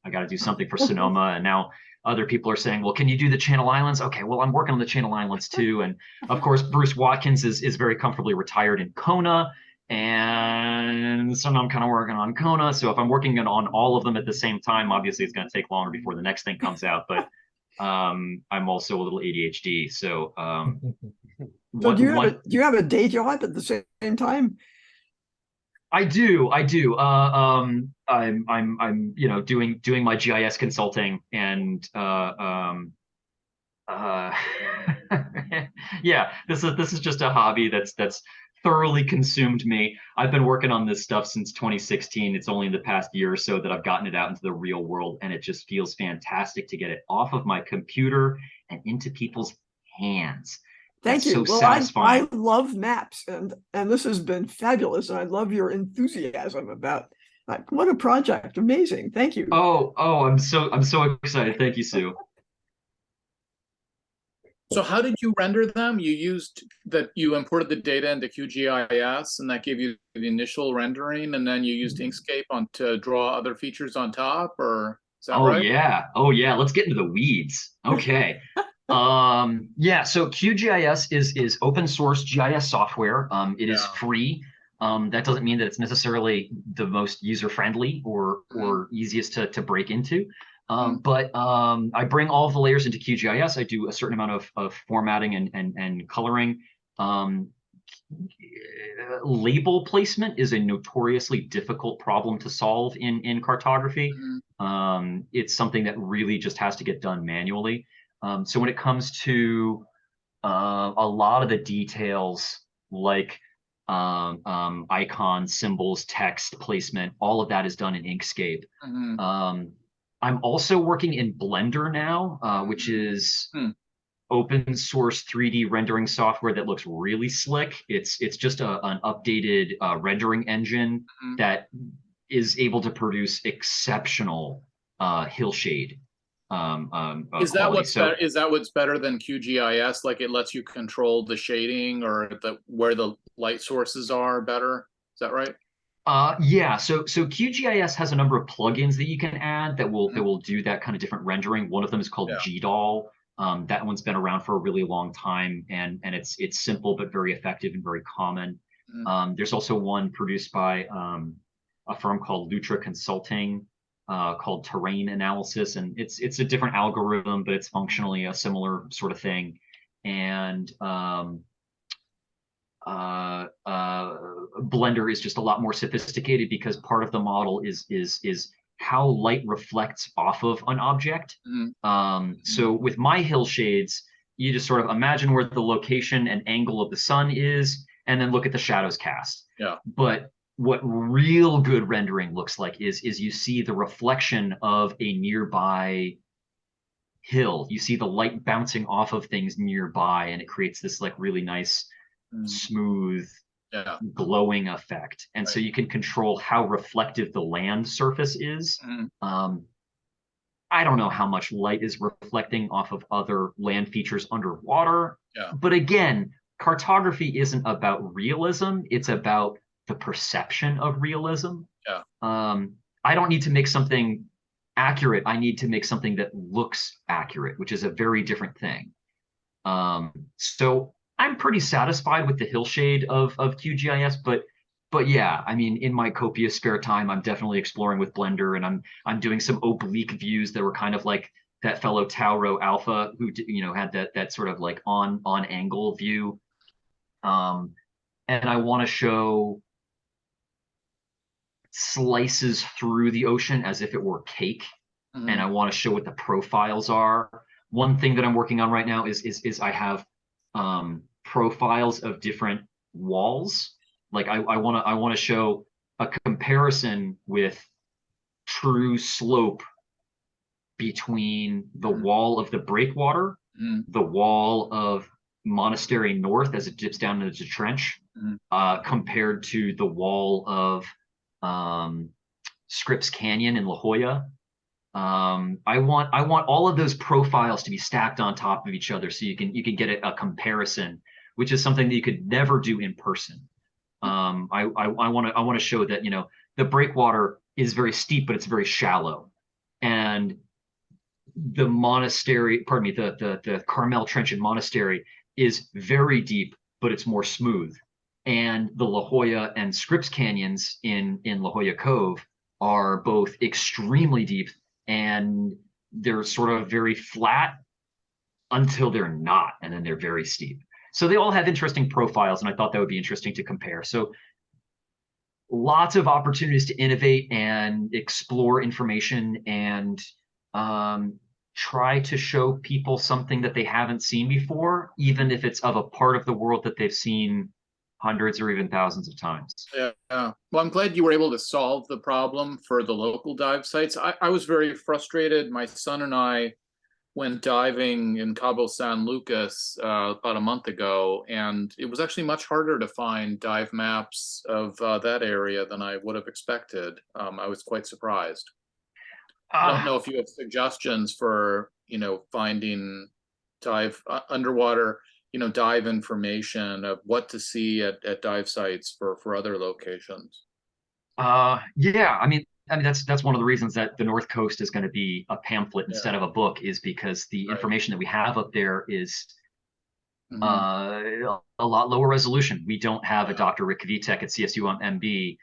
[SPEAKER 1] I got to do something for Sonoma. And now other people are saying, well, can you do the Channel Islands? Okay, well, I'm working on the Channel Islands too. And of course, Bruce Watkins is very comfortably retired in Kona. And so now I'm kind of working on Kona. So if I'm working on all of them at the same time, obviously it's going to take longer before the next thing comes out. But I'm also a little ADHD. So
[SPEAKER 6] so do you have a day job at the same time?
[SPEAKER 1] I do. I'm doing my GIS consulting, and yeah, this is just a hobby that's thoroughly consumed me. I've been working on this stuff since 2016. It's only in the past year or so that I've gotten it out into the real world, and it just feels fantastic to get it off of my computer and into people's hands.
[SPEAKER 6] Thank you.
[SPEAKER 1] So
[SPEAKER 6] well,
[SPEAKER 1] satisfying.
[SPEAKER 6] I love maps, and this has been fabulous, and I love your enthusiasm about what a project. Amazing. Thank you.
[SPEAKER 1] Oh, I'm so excited. Thank you, Sue.
[SPEAKER 2] So how did you render them? You imported the data into QGIS, and that gave you the initial rendering, and then you used Inkscape to draw other features on top, or is that right?
[SPEAKER 1] Oh yeah. Let's get into the weeds. Okay. Yeah, so QGIS is open source GIS software. It is free. That doesn't mean that it's necessarily the most user friendly or easiest to break into. But I bring all of the layers into QGIS. I do a certain amount of formatting and coloring. label placement is a notoriously difficult problem to solve in cartography. It's something that really just has to get done manually. So when it comes to a lot of the details, like icons, symbols, text placement, all of that is done in Inkscape. I'm also working in Blender now, which is open source 3D rendering software that looks really slick. It's just an updated rendering engine that is able to produce exceptional hillshade.
[SPEAKER 2] Is that
[SPEAKER 1] quality.
[SPEAKER 2] what's better? Is that what's better than QGIS? Like it lets you control the shading or where the light sources are better? Is that right?
[SPEAKER 1] Yeah. So QGIS has a number of plugins that you can add that will do that kind of different rendering. One of them is called GDAL. That one's been around for a really long time, and it's simple but very effective and very common. There's also one produced by a firm called Lutra Consulting called Terrain Analysis, and it's a different algorithm, but it's functionally a similar sort of thing. And Blender is just a lot more sophisticated because part of the model is how light reflects off of an object. So with my hill shades, you just sort of imagine where the location and angle of the sun is, and then look at the shadows cast. But what real good rendering looks like is you see the reflection of a nearby hill. You see the light bouncing off of things nearby, and it creates this like really nice, smooth, glowing effect. And so you can control how reflective the land surface is. I don't know how much light is reflecting off of other land features underwater. But again, cartography isn't about realism. It's about the perception of realism. I don't need to make something accurate. I need to make something that looks accurate, which is a very different thing. So I'm pretty satisfied with the hillshade of QGIS, but yeah, I mean, in my copious spare time, I'm definitely exploring with Blender, and I'm doing some oblique views that were kind of like that fellow Tauro Alpha who had that sort of like on angle view. And I want to show slices through the ocean as if it were cake, and I want to show what the profiles are. One thing that I'm working on right now is I have profiles of different walls. Like I want to show a comparison with true slope between the wall of the breakwater, the wall of Monastery North as it dips down into the trench, compared to the wall of Scripps Canyon in La Jolla. I want all of those profiles to be stacked on top of each other so you can get a comparison, which is something that you could never do in person. I want to show that the breakwater is very steep, but it's very shallow, and the monastery, pardon me, the Carmel Trench in Monastery is very deep, but it's more smooth. And the La Jolla and Scripps Canyons in La Jolla Cove are both extremely deep, and they're sort of very flat until they're not, and then they're very steep. So they all have interesting profiles, and I thought that would be interesting to compare. So lots of opportunities to innovate and explore information and try to show people something that they haven't seen before, even if it's of a part of the world that they've seen hundreds or even thousands of times.
[SPEAKER 2] Well, I'm glad you were able to solve the problem for the local dive sites. I was very frustrated. My son and I went diving in Cabo San Lucas about a month ago, and it was actually much harder to find dive maps of that area than I would have expected. I was quite surprised. I don't know if you have suggestions for, finding dive underwater, dive information of what to see at dive sites for other locations.
[SPEAKER 1] Yeah, I mean that's one of the reasons that the North Coast is going to be a pamphlet instead of a book, is because the information that we have up there is a lot lower resolution. We don't have a Dr. Rick Vitek at CSU MB,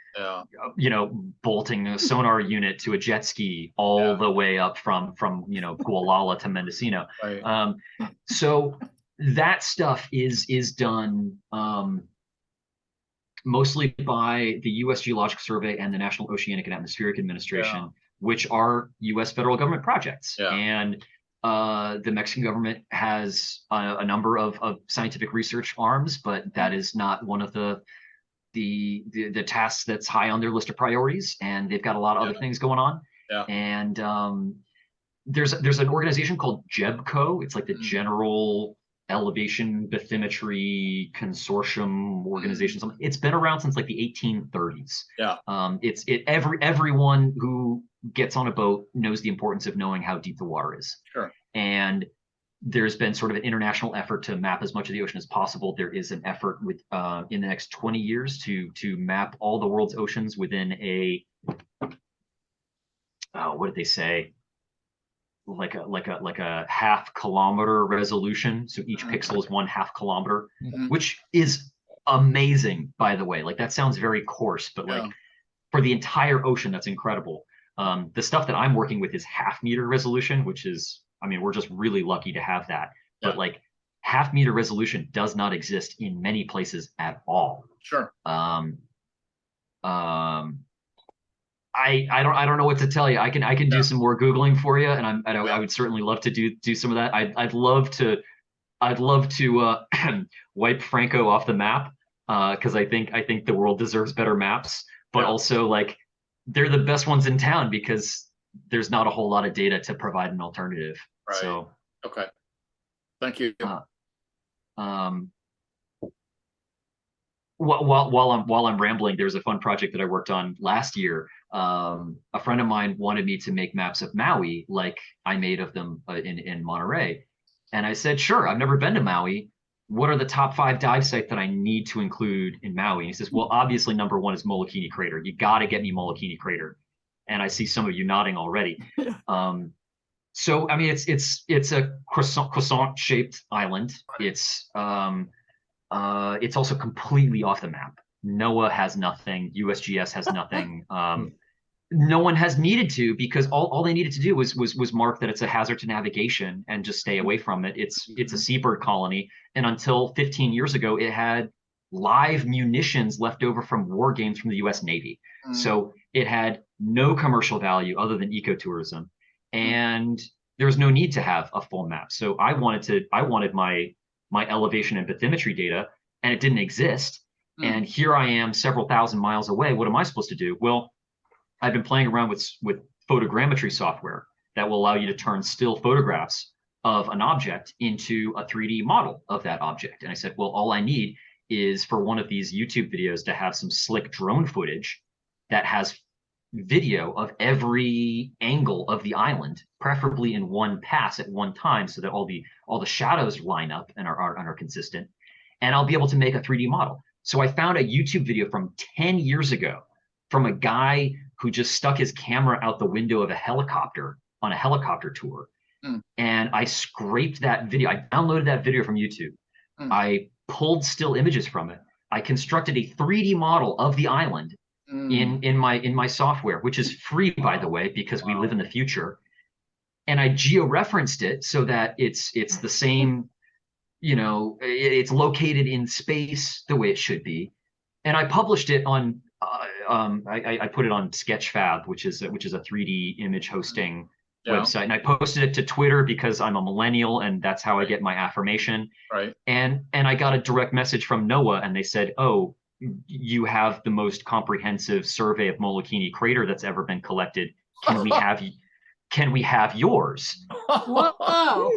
[SPEAKER 1] bolting a sonar unit to a jet ski all the way up from Gualala to Mendocino. So that stuff is done mostly by the U.S. Geological Survey and the National Oceanic and Atmospheric Administration, which are U.S. federal government projects.
[SPEAKER 2] Yeah.
[SPEAKER 1] And the Mexican government has a number of scientific research arms, but that is not one of the tasks that's high on their list of priorities. And they've got a lot of other things going on.
[SPEAKER 2] Yeah.
[SPEAKER 1] And there's an organization called GEBCO. It's like the General Elevation Bathymetry Consortium organization. It's been around since like the 1830s.
[SPEAKER 2] Yeah.
[SPEAKER 1] Everyone who gets on a boat knows the importance of knowing how deep the water is.
[SPEAKER 2] Sure.
[SPEAKER 1] And there's been sort of an international effort to map as much of the ocean as possible. There is an effort with in the next 20 years to map all the world's oceans within a what did they say? Like a half kilometer resolution. So each pixel is 1/2 kilometer, which is amazing, by the way. Like that sounds very coarse, but like for the entire ocean, that's incredible. The stuff that I'm working with is 1/2 meter resolution, which is, I mean, we're just really lucky to have that. But like 1/2 meter resolution does not exist in many places at all.
[SPEAKER 2] Sure.
[SPEAKER 1] I don't know what to tell you. I can do some more Googling for you, and I would certainly love to do some of that. I'd love to wipe Franco off the map, because I think the world deserves better maps, but also like they're the best ones in town because there's not a whole lot of data to provide an alternative.
[SPEAKER 2] Right.
[SPEAKER 1] So
[SPEAKER 2] okay, thank you.
[SPEAKER 1] While I'm rambling, there's a fun project that I worked on last year. A friend of mine wanted me to make maps of Maui like I made of them in Monterey. And I said, sure, I've never been to Maui. What are the top 5 dive sites that I need to include in Maui? And he says, well, obviously number 1 is Molokini Crater. You got to get me Molokini Crater. And I see some of you nodding already. So, I mean, it's a croissant shaped island. It's also completely off the map. NOAA has nothing. USGS has nothing. No one has needed to, because all they needed to do was mark that it's a hazard to navigation and just stay away from it. It's a seabird colony, and until 15 years ago, it had live munitions left over from war games from the U.S. Navy. So it had no commercial value other than ecotourism, and there was no need to have a full map. So I wanted my elevation and bathymetry data, and it didn't exist. And here I am several thousand miles away. What am I supposed to do? Well, I've been playing around with photogrammetry software that will allow you to turn still photographs of an object into a 3D model of that object. And I said, well, all I need is for one of these YouTube videos to have some slick drone footage that has video of every angle of the island, preferably in one pass at one time, so that all the shadows line up and are consistent. And I'll be able to make a 3D model. So I found a YouTube video from 10 years ago from a guy who just stuck his camera out the window of a helicopter on a helicopter tour. And I scraped that video. I downloaded that video from YouTube. I pulled still images from it. I constructed a 3D model of the island in my software, which is free, by the way, because we live in the future. And I georeferenced it so that it's the same, you know, it's located in space the way it should be. And I published it on I put it on Sketchfab, which is a 3D image hosting website, and I posted it to Twitter because I'm a millennial and that's how I get my affirmation. Right. And I got a direct message from NOAA, and they said, "Oh, you have the most comprehensive survey of Molokini Crater that's ever been collected. Can we have yours?"
[SPEAKER 3] Whoa.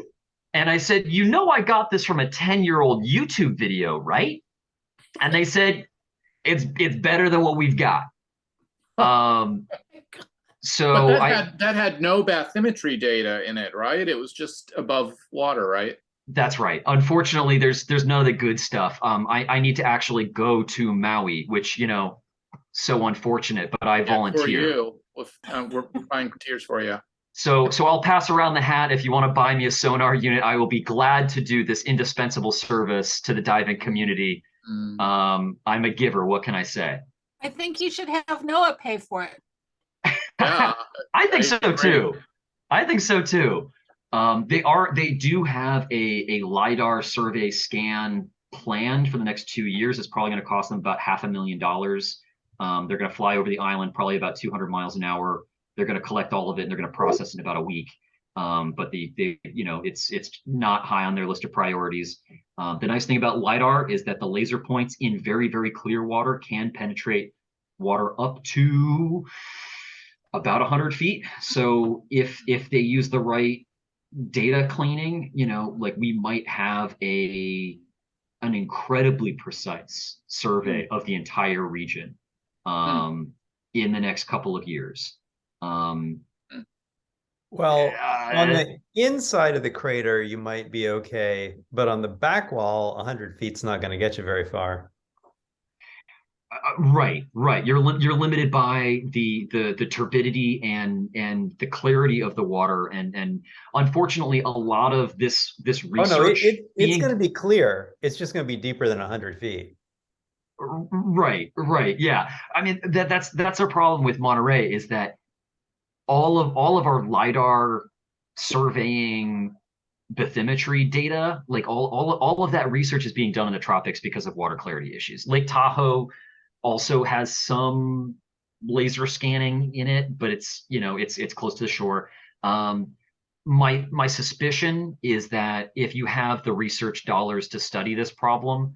[SPEAKER 1] And I said, "You know, I got this from a 10-year-old YouTube video, right?" And they said, it's better than what we've got. So
[SPEAKER 2] that had no bathymetry data in it, right? It was just above water, right?
[SPEAKER 1] That's right. Unfortunately, there's none of the good stuff. I need to actually go to Maui, which, you know, so unfortunate, but I volunteer.
[SPEAKER 2] For you, we're buying tears for you.
[SPEAKER 1] So I'll pass around the hat. If you want to buy me a sonar unit, I will be glad to do this indispensable service to the diving community. I'm a giver. What can I say?
[SPEAKER 3] I think you should have NOAA pay for it.
[SPEAKER 2] Yeah,
[SPEAKER 1] I think so too. I think so too. They do have a LiDAR survey scan planned for the next 2 years. It's probably going to cost them about $500,000. They're going to fly over the island probably about 200 miles an hour. They're going to collect all of it and they're going to process it in about a week. But it's not high on their list of priorities. The nice thing about LiDAR is that the laser points in very, very clear water can penetrate water up to about 100 feet. So if they use the right data cleaning, like we might have an incredibly precise survey of the entire region in the next couple of years.
[SPEAKER 5] Well, on the inside of the crater, you might be okay, but on the back wall, 100 feet's not going to get you very far.
[SPEAKER 1] Right. You're limited by the turbidity and the clarity of the water, and unfortunately, a lot of this research.
[SPEAKER 5] It's going to be clear. It's just going to be deeper than 100 feet.
[SPEAKER 1] Right. Yeah. I mean, that's our problem with Monterey is that all of our LiDAR surveying bathymetry data, like all of that research is being done in the tropics because of water clarity issues. Lake Tahoe also has some laser scanning in it, but it's close to the shore. My suspicion is that if you have the research dollars to study this problem,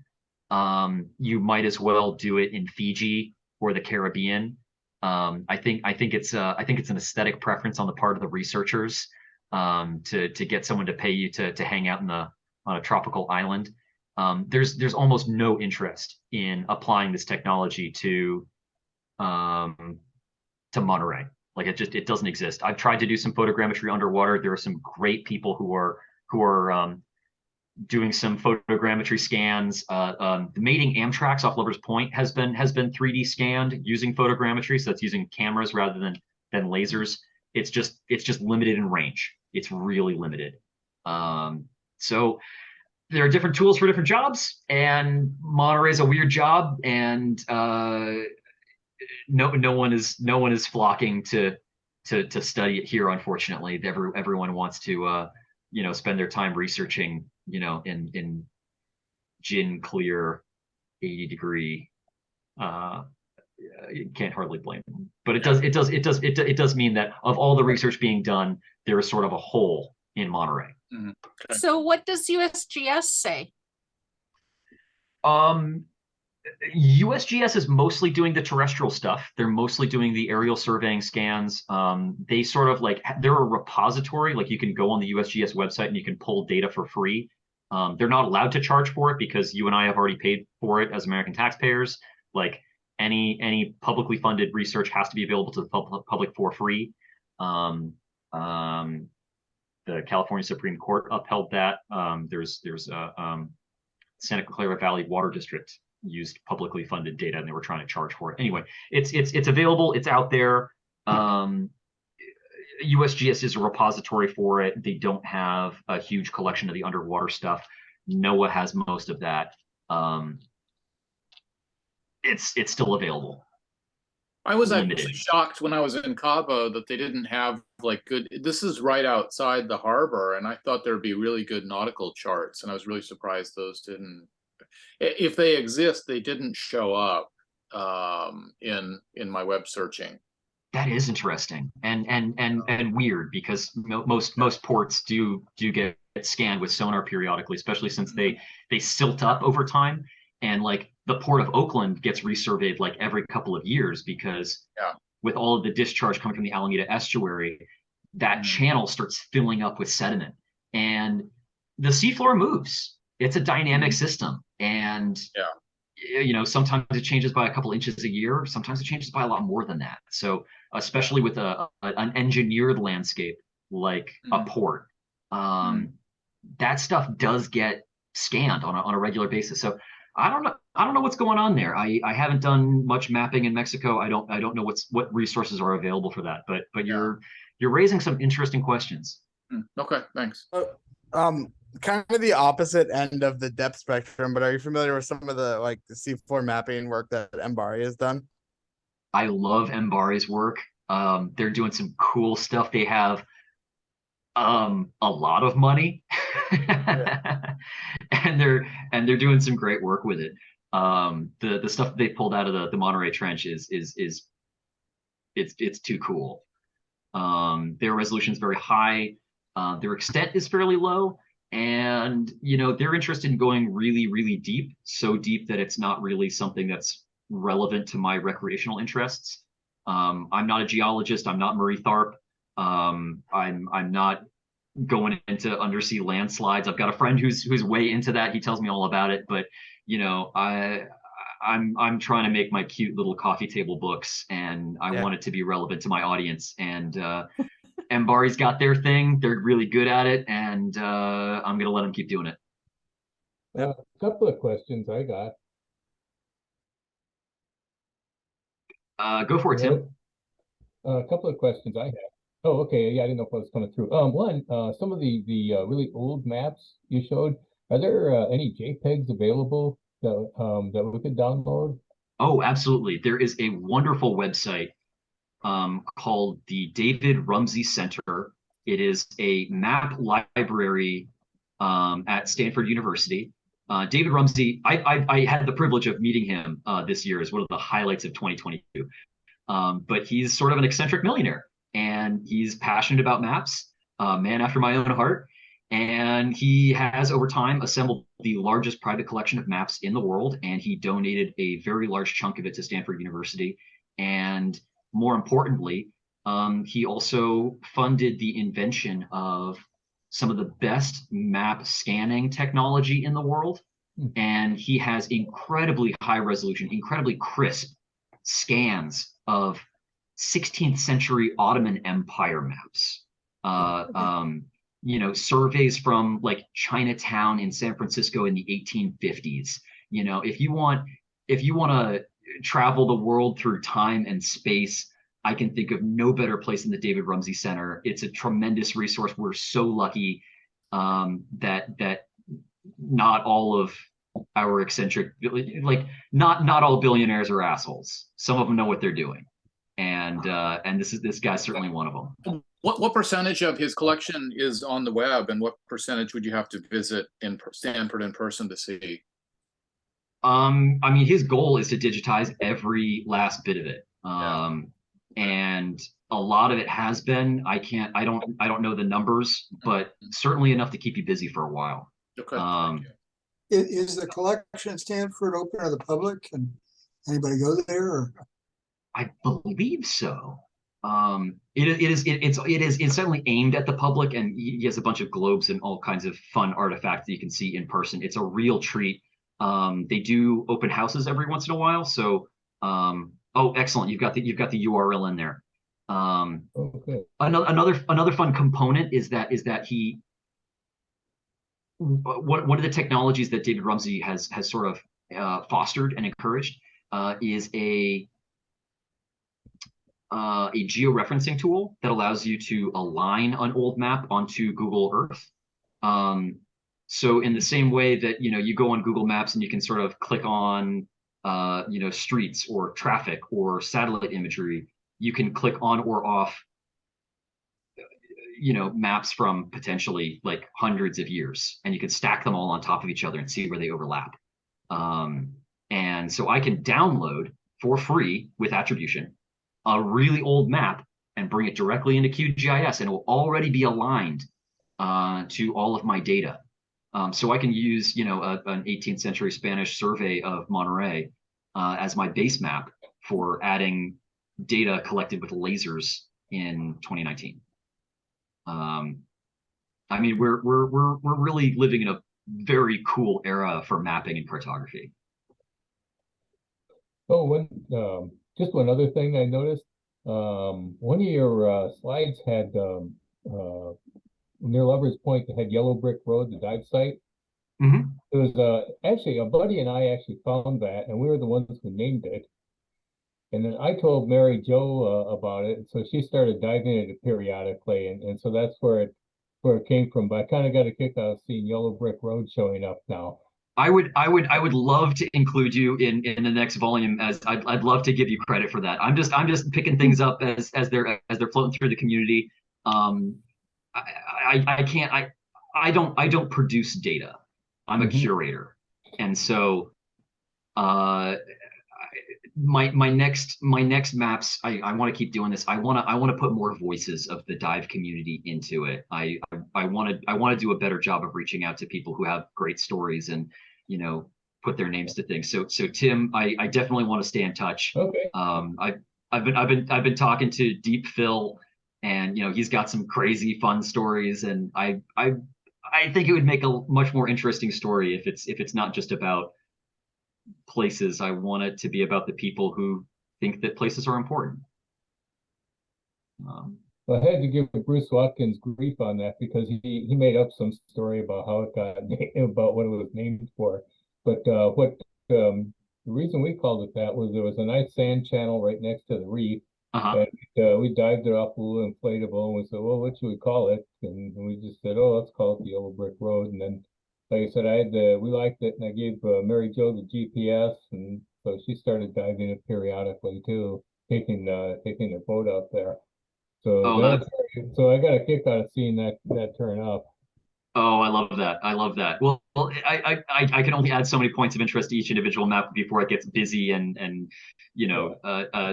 [SPEAKER 1] you might as well do it in Fiji or the Caribbean. I think it's an aesthetic preference on the part of the researchers to get someone to pay you to hang out on a tropical island. There's almost no interest in applying this technology to Monterey. Like it doesn't exist. I've tried to do some photogrammetry underwater. There are some great people who are doing some photogrammetry scans. The mating Amtrax off Lover's Point has been 3D scanned using photogrammetry, so it's using cameras rather than lasers. It's just limited in range. It's really limited. So there are different tools for different jobs, and Monterey is a weird job, and no one is flocking to study it here. Unfortunately, everyone wants to spend their time researching in gin clear 80-degree. You can't hardly blame them, but it does mean that of all the research being done, there is sort of a hole in Monterey.
[SPEAKER 2] Mm-hmm. Okay.
[SPEAKER 3] So what does USGS say?
[SPEAKER 1] USGS is mostly doing the terrestrial stuff. They're mostly doing the aerial surveying scans. They sort of they're a repository. Like you can go on the USGS website and you can pull data for free. They're not allowed to charge for it because you and I have already paid for it as American taxpayers. Like any publicly funded research has to be available to the public for free. The California Supreme Court upheld that. There's Santa Clara Valley Water District used publicly funded data and they were trying to charge for it. Anyway, it's available. It's out there. USGS is a repository for it. They don't have a huge collection of the underwater stuff. NOAA has most of that. It's still available.
[SPEAKER 2] I was
[SPEAKER 1] Limited.
[SPEAKER 2] actually shocked when I was in Cabo that they didn't have good. This is right outside the harbor, and I thought there'd be really good nautical charts, and I was really surprised those didn't. If they exist, they didn't show up in my web searching.
[SPEAKER 1] That is interesting and weird because most ports do get scanned with sonar periodically, especially since they silt up over time. And the port of Oakland gets resurveyed every couple of years because with all of the discharge coming from the Alameda estuary, that channel starts filling up with sediment and the seafloor moves. It's a dynamic system. And sometimes it changes by a couple inches a year. Sometimes it changes by a lot more than that. So especially with an engineered landscape like a port, that stuff does get scanned on a regular basis. So I don't know what's going on there. I haven't done much mapping in Mexico. I don't know what resources are available for that. But you're raising some interesting questions.
[SPEAKER 2] Okay, thanks.
[SPEAKER 7] Kind of the opposite end of the depth spectrum, but are you familiar with some of the the seafloor mapping work that MBARI has done?
[SPEAKER 1] I love MBARI's work. They're doing some cool stuff. They have A lot of money. and they're doing some great work with it. The stuff that they pulled out of the Monterey Trench is it's too cool. Their resolution is very high. Their extent is fairly low, and they're interested in going really, really deep, so deep that it's not really something that's relevant to my recreational interests. I'm not a geologist. I'm not Murray Tharp. I'm not going into undersea landslides. I've got a friend who's way into that. He tells me all about it, but I'm trying to make my cute little coffee table books, and I want it to be relevant to my audience. And Mbari's got their thing. They're really good at it, and I'm gonna let them keep doing it.
[SPEAKER 8] A couple of questions I got.
[SPEAKER 1] Go for it, Tim.
[SPEAKER 8] A couple of questions I have. Oh, okay. Yeah, I didn't know if I was coming through. One, some of the really old maps you showed, are there any JPEGs available that we could download?
[SPEAKER 1] Oh, absolutely. There is a wonderful website called the David Rumsey Center. It is a map library at Stanford University. David Rumsey, I had the privilege of meeting him this year as one of the highlights of 2022. But he's sort of an eccentric millionaire, and he's passionate about maps, man after my own heart. And he has, over time, assembled the largest private collection of maps in the world, and he donated a very large chunk of it to Stanford University. And more importantly, he also funded the invention of some of the best map scanning technology in the world. And he has incredibly high resolution, incredibly crisp scans of 16th century Ottoman Empire maps. Surveys from like Chinatown in San Francisco in the 1850s. If you want to travel the world through time and space, I can think of no better place than the David Rumsey Center. It's a tremendous resource. We're so lucky that not all of our eccentric, like not all billionaires are assholes. Some of them know what they're doing, and this guy's certainly one of them.
[SPEAKER 2] What percentage of his collection is on the web, and what percentage would you have to visit in Stanford in person to see?
[SPEAKER 1] His goal is to digitize every last bit of it. And a lot of it has been. I don't know the numbers, but certainly enough to keep you busy for a while.
[SPEAKER 2] Okay. Thank you.
[SPEAKER 9] Is the collection at Stanford open to the public? Can anybody go there? Or?
[SPEAKER 1] I believe so. It's certainly aimed at the public, and he has a bunch of globes and all kinds of fun artifacts that you can see in person. It's a real treat. They do open houses every once in a while. So, oh, excellent! You've got the URL in there.
[SPEAKER 8] Okay.
[SPEAKER 1] Another fun component is that he. One of the technologies that David Rumsey has sort of fostered and encouraged is a georeferencing tool that allows you to align an old map onto Google Earth. So in the same way that you go on Google Maps and you can sort of click on streets or traffic or satellite imagery, you can click on or off maps from potentially like hundreds of years, and you can stack them all on top of each other and see where they overlap. And so I can download for free with attribution a really old map and bring it directly into QGIS, and it will already be aligned to all of my data. So I can use an 18th century Spanish survey of Monterey as my base map for adding data collected with lasers in 2019. We're really living in a very cool era for mapping and cartography.
[SPEAKER 8] Oh, just one other thing I noticed. One of your slides had near Lover's Point that had Yellow Brick Road, the dive site.
[SPEAKER 1] Mm-hmm.
[SPEAKER 8] It was actually a buddy and I actually found that, and we were the ones who named it. And then I told Mary Jo about it, so she started diving into it periodically, and so that's where it came from. But I kind of got a kick out of seeing Yellow Brick Road showing up now.
[SPEAKER 1] I would love to include you in the next volume, as I'd love to give you credit for that. I'm just picking things up as they're floating through the community. I can't, I don't produce data. I'm a curator. And so, my next maps, I want to keep doing this. I want to put more voices of the dive community into it. I want to do a better job of reaching out to people who have great stories and, you know, put their names to things. So Tim, I definitely want to stay in touch.
[SPEAKER 8] Okay.
[SPEAKER 1] I've been talking to Deep Phil, and, you know, he's got some crazy fun stories, and I think it would make a much more interesting story if it's not just about places. I want it to be about the people who think that places are important.
[SPEAKER 8] Well, I had to give Bruce Watkins grief on that because he made up some story about how it got about what it was named for. But the reason we called it that was there was a nice sand channel right next to the reef. And we dived it off a little inflatable, and we said, well, what should we call it? And we just said, oh, let's call it the Yellow Brick Road. And then, like I said, we liked it, and I gave Mary Jo the GPS, and so she started diving it periodically too, taking the boat out there. So so I got a kick out of seeing that turn up.
[SPEAKER 1] Oh, I love that. I love that. Well, I can only add so many points of interest to each individual map before it gets busy and you know,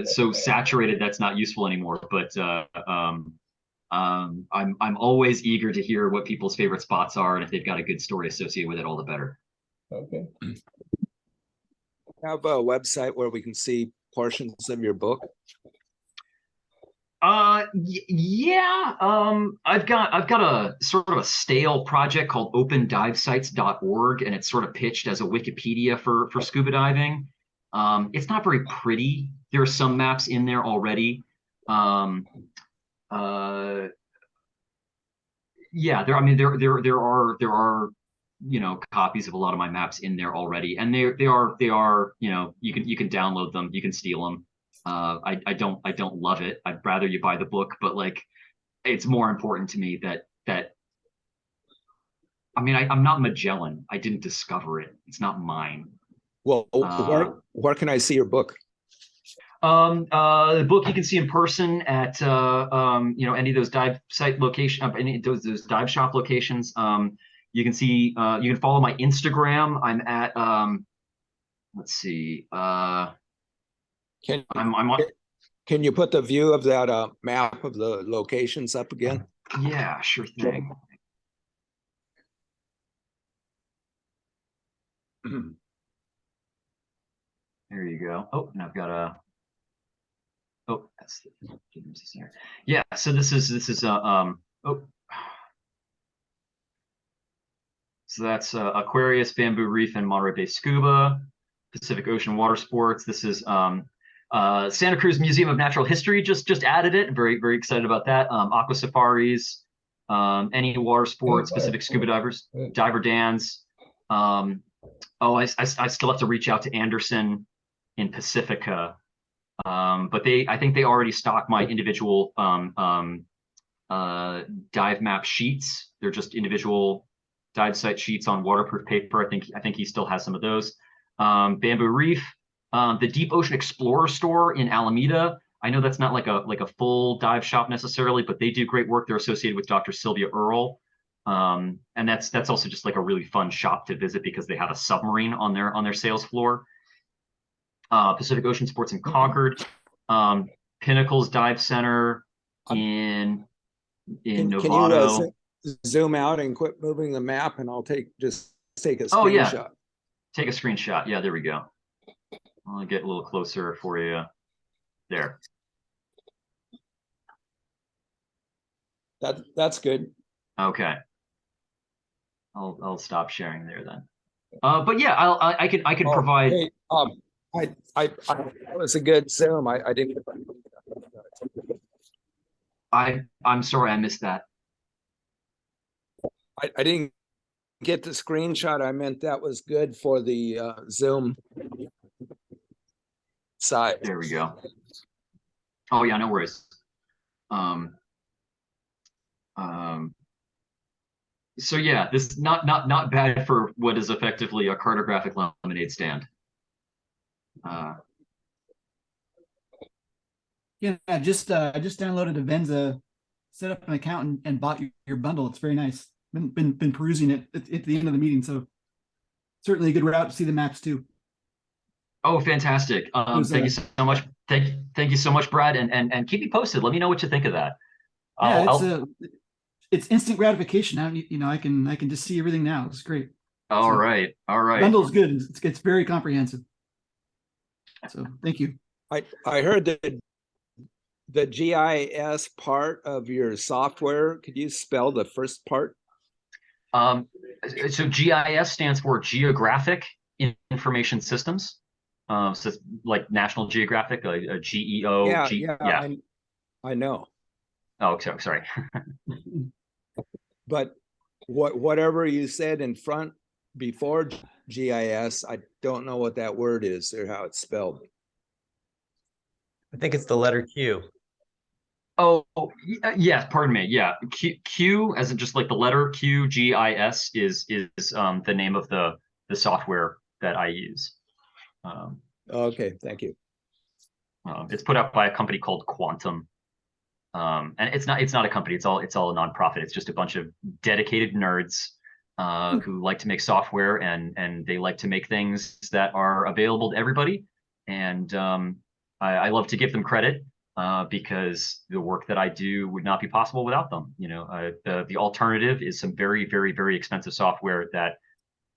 [SPEAKER 1] so saturated that's not useful anymore. But I'm always eager to hear what people's favorite spots are, and if they've got a good story associated with it, all the better.
[SPEAKER 8] Okay.
[SPEAKER 10] Have a website where we can see portions of your book?
[SPEAKER 1] Yeah. I've got a sort of a stale project called opendivesites.org, and it's sort of pitched as a Wikipedia for scuba diving. It's not very pretty. There are some maps in there already. Yeah, there are, you know, copies of a lot of my maps in there already, and they are, you know, you can download them, you can steal them. I don't love it. I'd rather you buy the book, but like, it's more important to me that I mean, I'm not Magellan. I didn't discover it. It's not mine.
[SPEAKER 10] Well, where can I see your book?
[SPEAKER 1] The book you can see in person at you know, any of those dive site location, any of those dive shop locations. You can see, you can follow my Instagram. I'm at let's see,
[SPEAKER 10] Can
[SPEAKER 1] I'm on.
[SPEAKER 10] Can you put the view of that map of the locations up again?
[SPEAKER 1] Yeah, sure thing. There you go. Oh, and I've got a. Oh, that's the. Yeah. So this is oh. So that's Aquarius, Bamboo Reef, and Monterey Bay Scuba, Pacific Ocean Water Sports. This is Santa Cruz Museum of Natural History just added it. Very, very excited about that. Aqua Safaris, any water sports, Pacific Scuba Divers, Diver Dans. Oh, I still have to reach out to Anderson in Pacifica. But I think they already stock my individual dive map sheets. They're just individual dive site sheets on waterproof paper. I think he still has some of those. Bamboo Reef, the Deep Ocean Explorer store in Alameda. I know that's not like a full dive shop necessarily, but they do great work. They're associated with Dr. Sylvia Earle. And that's also just like a really fun shop to visit because they have a submarine on their sales floor. Pacific Ocean Sports in Concord, Pinnacles Dive Center in Novato.
[SPEAKER 10] Can you zoom out and quit moving the map, and I'll take a screenshot.
[SPEAKER 1] Oh yeah, take a screenshot. Yeah, there we go. I'll get a little closer for you. There.
[SPEAKER 10] That's good.
[SPEAKER 1] Okay. I'll stop sharing there then. But yeah, I can provide.
[SPEAKER 10] Hey, that was a good zoom. I didn't.
[SPEAKER 1] I'm sorry, I missed that.
[SPEAKER 10] I didn't get the screenshot. I meant that was good for the Zoom side.
[SPEAKER 1] There we go. Oh yeah, no worries. So yeah, this is not bad for what is effectively a cartographic lemonade stand.
[SPEAKER 11] Yeah, I just downloaded the Venza set up an account and bought your bundle. It's very nice. Been perusing it at the end of the meeting, so certainly a good route to see the maps too.
[SPEAKER 1] Oh, fantastic. Thank you so much. Thank you so much, Brad, and keep me posted. Let me know what you think of that.
[SPEAKER 11] Yeah, it's instant gratification. Now I can just see everything now. It's great.
[SPEAKER 1] All right.
[SPEAKER 11] Bundle's good. It's very comprehensive. So thank you.
[SPEAKER 10] I heard that the GIS part of your software. Could you spell the first part?
[SPEAKER 1] So GIS stands for Geographic Information Systems. So it's like National Geographic, a GEO.
[SPEAKER 10] Yeah. I know.
[SPEAKER 1] Oh, sorry.
[SPEAKER 10] But whatever you said in front before GIS, I don't know what that word is or how it's spelled.
[SPEAKER 5] I think it's the letter Q.
[SPEAKER 1] Oh, yes, pardon me. Yeah, Q as in just like the letter Q, GIS is the name of the software that I use.
[SPEAKER 10] Okay, thank you.
[SPEAKER 1] It's put out by a company called Quantum. And it's not a company, it's all a nonprofit. It's just a bunch of dedicated nerds who like to make software, and they like to make things that are available to everybody. And I love to give them credit because the work that I do would not be possible without them. The alternative is some very, very, very expensive software that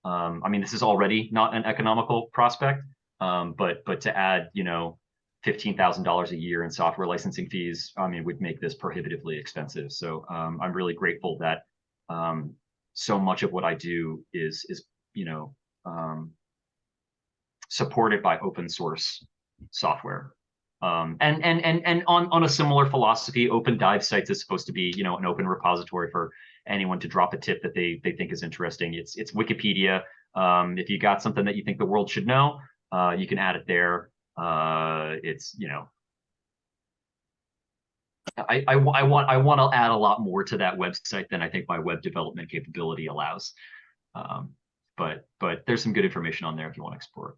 [SPEAKER 1] I mean, this is already not an economical prospect, but to add, $15,000 a year in software licensing fees, I mean, would make this prohibitively expensive. So I'm really grateful that so much of what I do is supported by open source software. And on a similar philosophy, Open Dive Sites is supposed to be, an open repository for anyone to drop a tip that they think is interesting. It's Wikipedia. If you got something that you think the world should know, you can add it there. It's I want to add a lot more to that website than I think my web development capability allows. But there's some good information on there if you want to explore.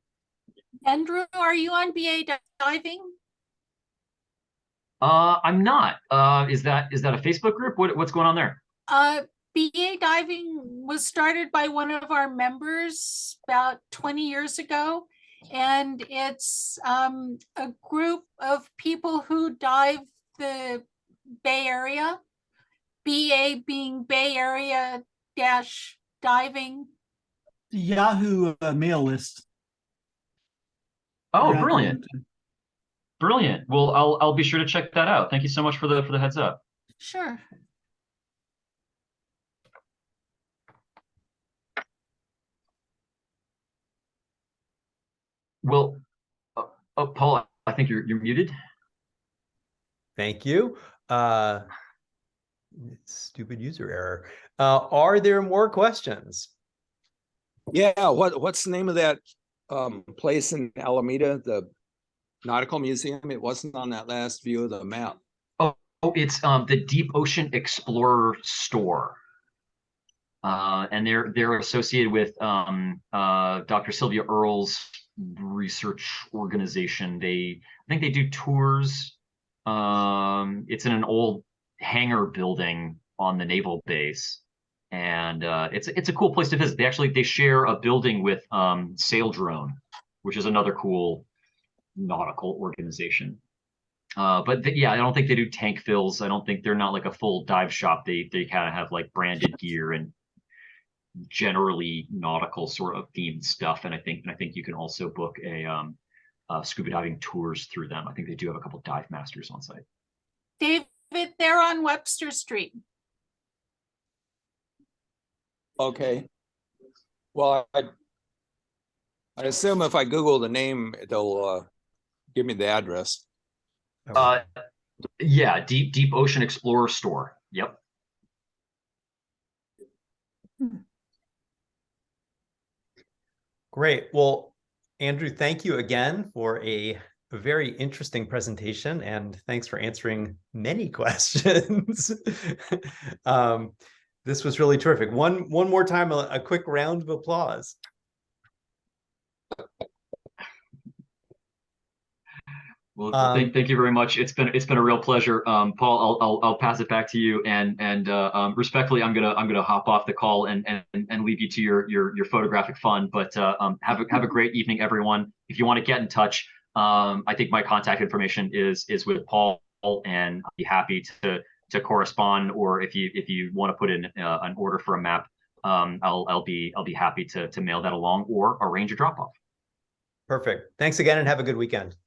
[SPEAKER 3] Andrew, are you on BA diving?
[SPEAKER 1] I'm not. Is that a Facebook group? What's going on there?
[SPEAKER 3] BA diving was started by one of our members about 20 years ago. And it's a group of people who dive the Bay Area, BA being Bay Area -diving.
[SPEAKER 11] The Yahoo mail list.
[SPEAKER 1] Oh, brilliant. Brilliant. Well, I'll be sure to check that out. Thank you so much for the heads up.
[SPEAKER 3] Sure.
[SPEAKER 1] Well, Paul, I think you're muted.
[SPEAKER 5] Thank you. Stupid user error. Are there more questions?
[SPEAKER 10] Yeah, what's the name of that place in Alameda, the Nautical Museum? It wasn't on that last view of the map.
[SPEAKER 1] Oh, it's the Deep Ocean Explorer store. And they're associated with Dr. Sylvia Earle's research organization. I think they do tours. It's in an old hangar building on the naval base, and it's a cool place to visit. They share a building with Sail Drone, which is another cool nautical organization. But I don't think they do tank fills. I don't think they're not like a full dive shop. They kind of have like branded gear and generally nautical sort of themed stuff. And I think you can also book a scuba diving tours through them. I think they do have a couple dive masters on site.
[SPEAKER 3] David, they're on Webster Street.
[SPEAKER 10] Okay. Well, I assume if I Google the name, it'll give me the address.
[SPEAKER 1] Yeah, Deep Ocean Explorer store. Yep.
[SPEAKER 5] Great. Well, Andrew, thank you again for a very interesting presentation, and thanks for answering many questions. This was really terrific. One more time, a quick round of applause.
[SPEAKER 1] Well, thank you very much. It's been a real pleasure. Paul, I'll pass it back to you, and respectfully, I'm gonna hop off the call and leave you to your photographic fun. But have a great evening, everyone. If you want to get in touch, I think my contact information is with Paul, and I'll be happy to correspond. Or if you want to put in an order for a map, I'll be happy to mail that along or arrange a drop off.
[SPEAKER 5] Perfect. Thanks again, and have a good weekend.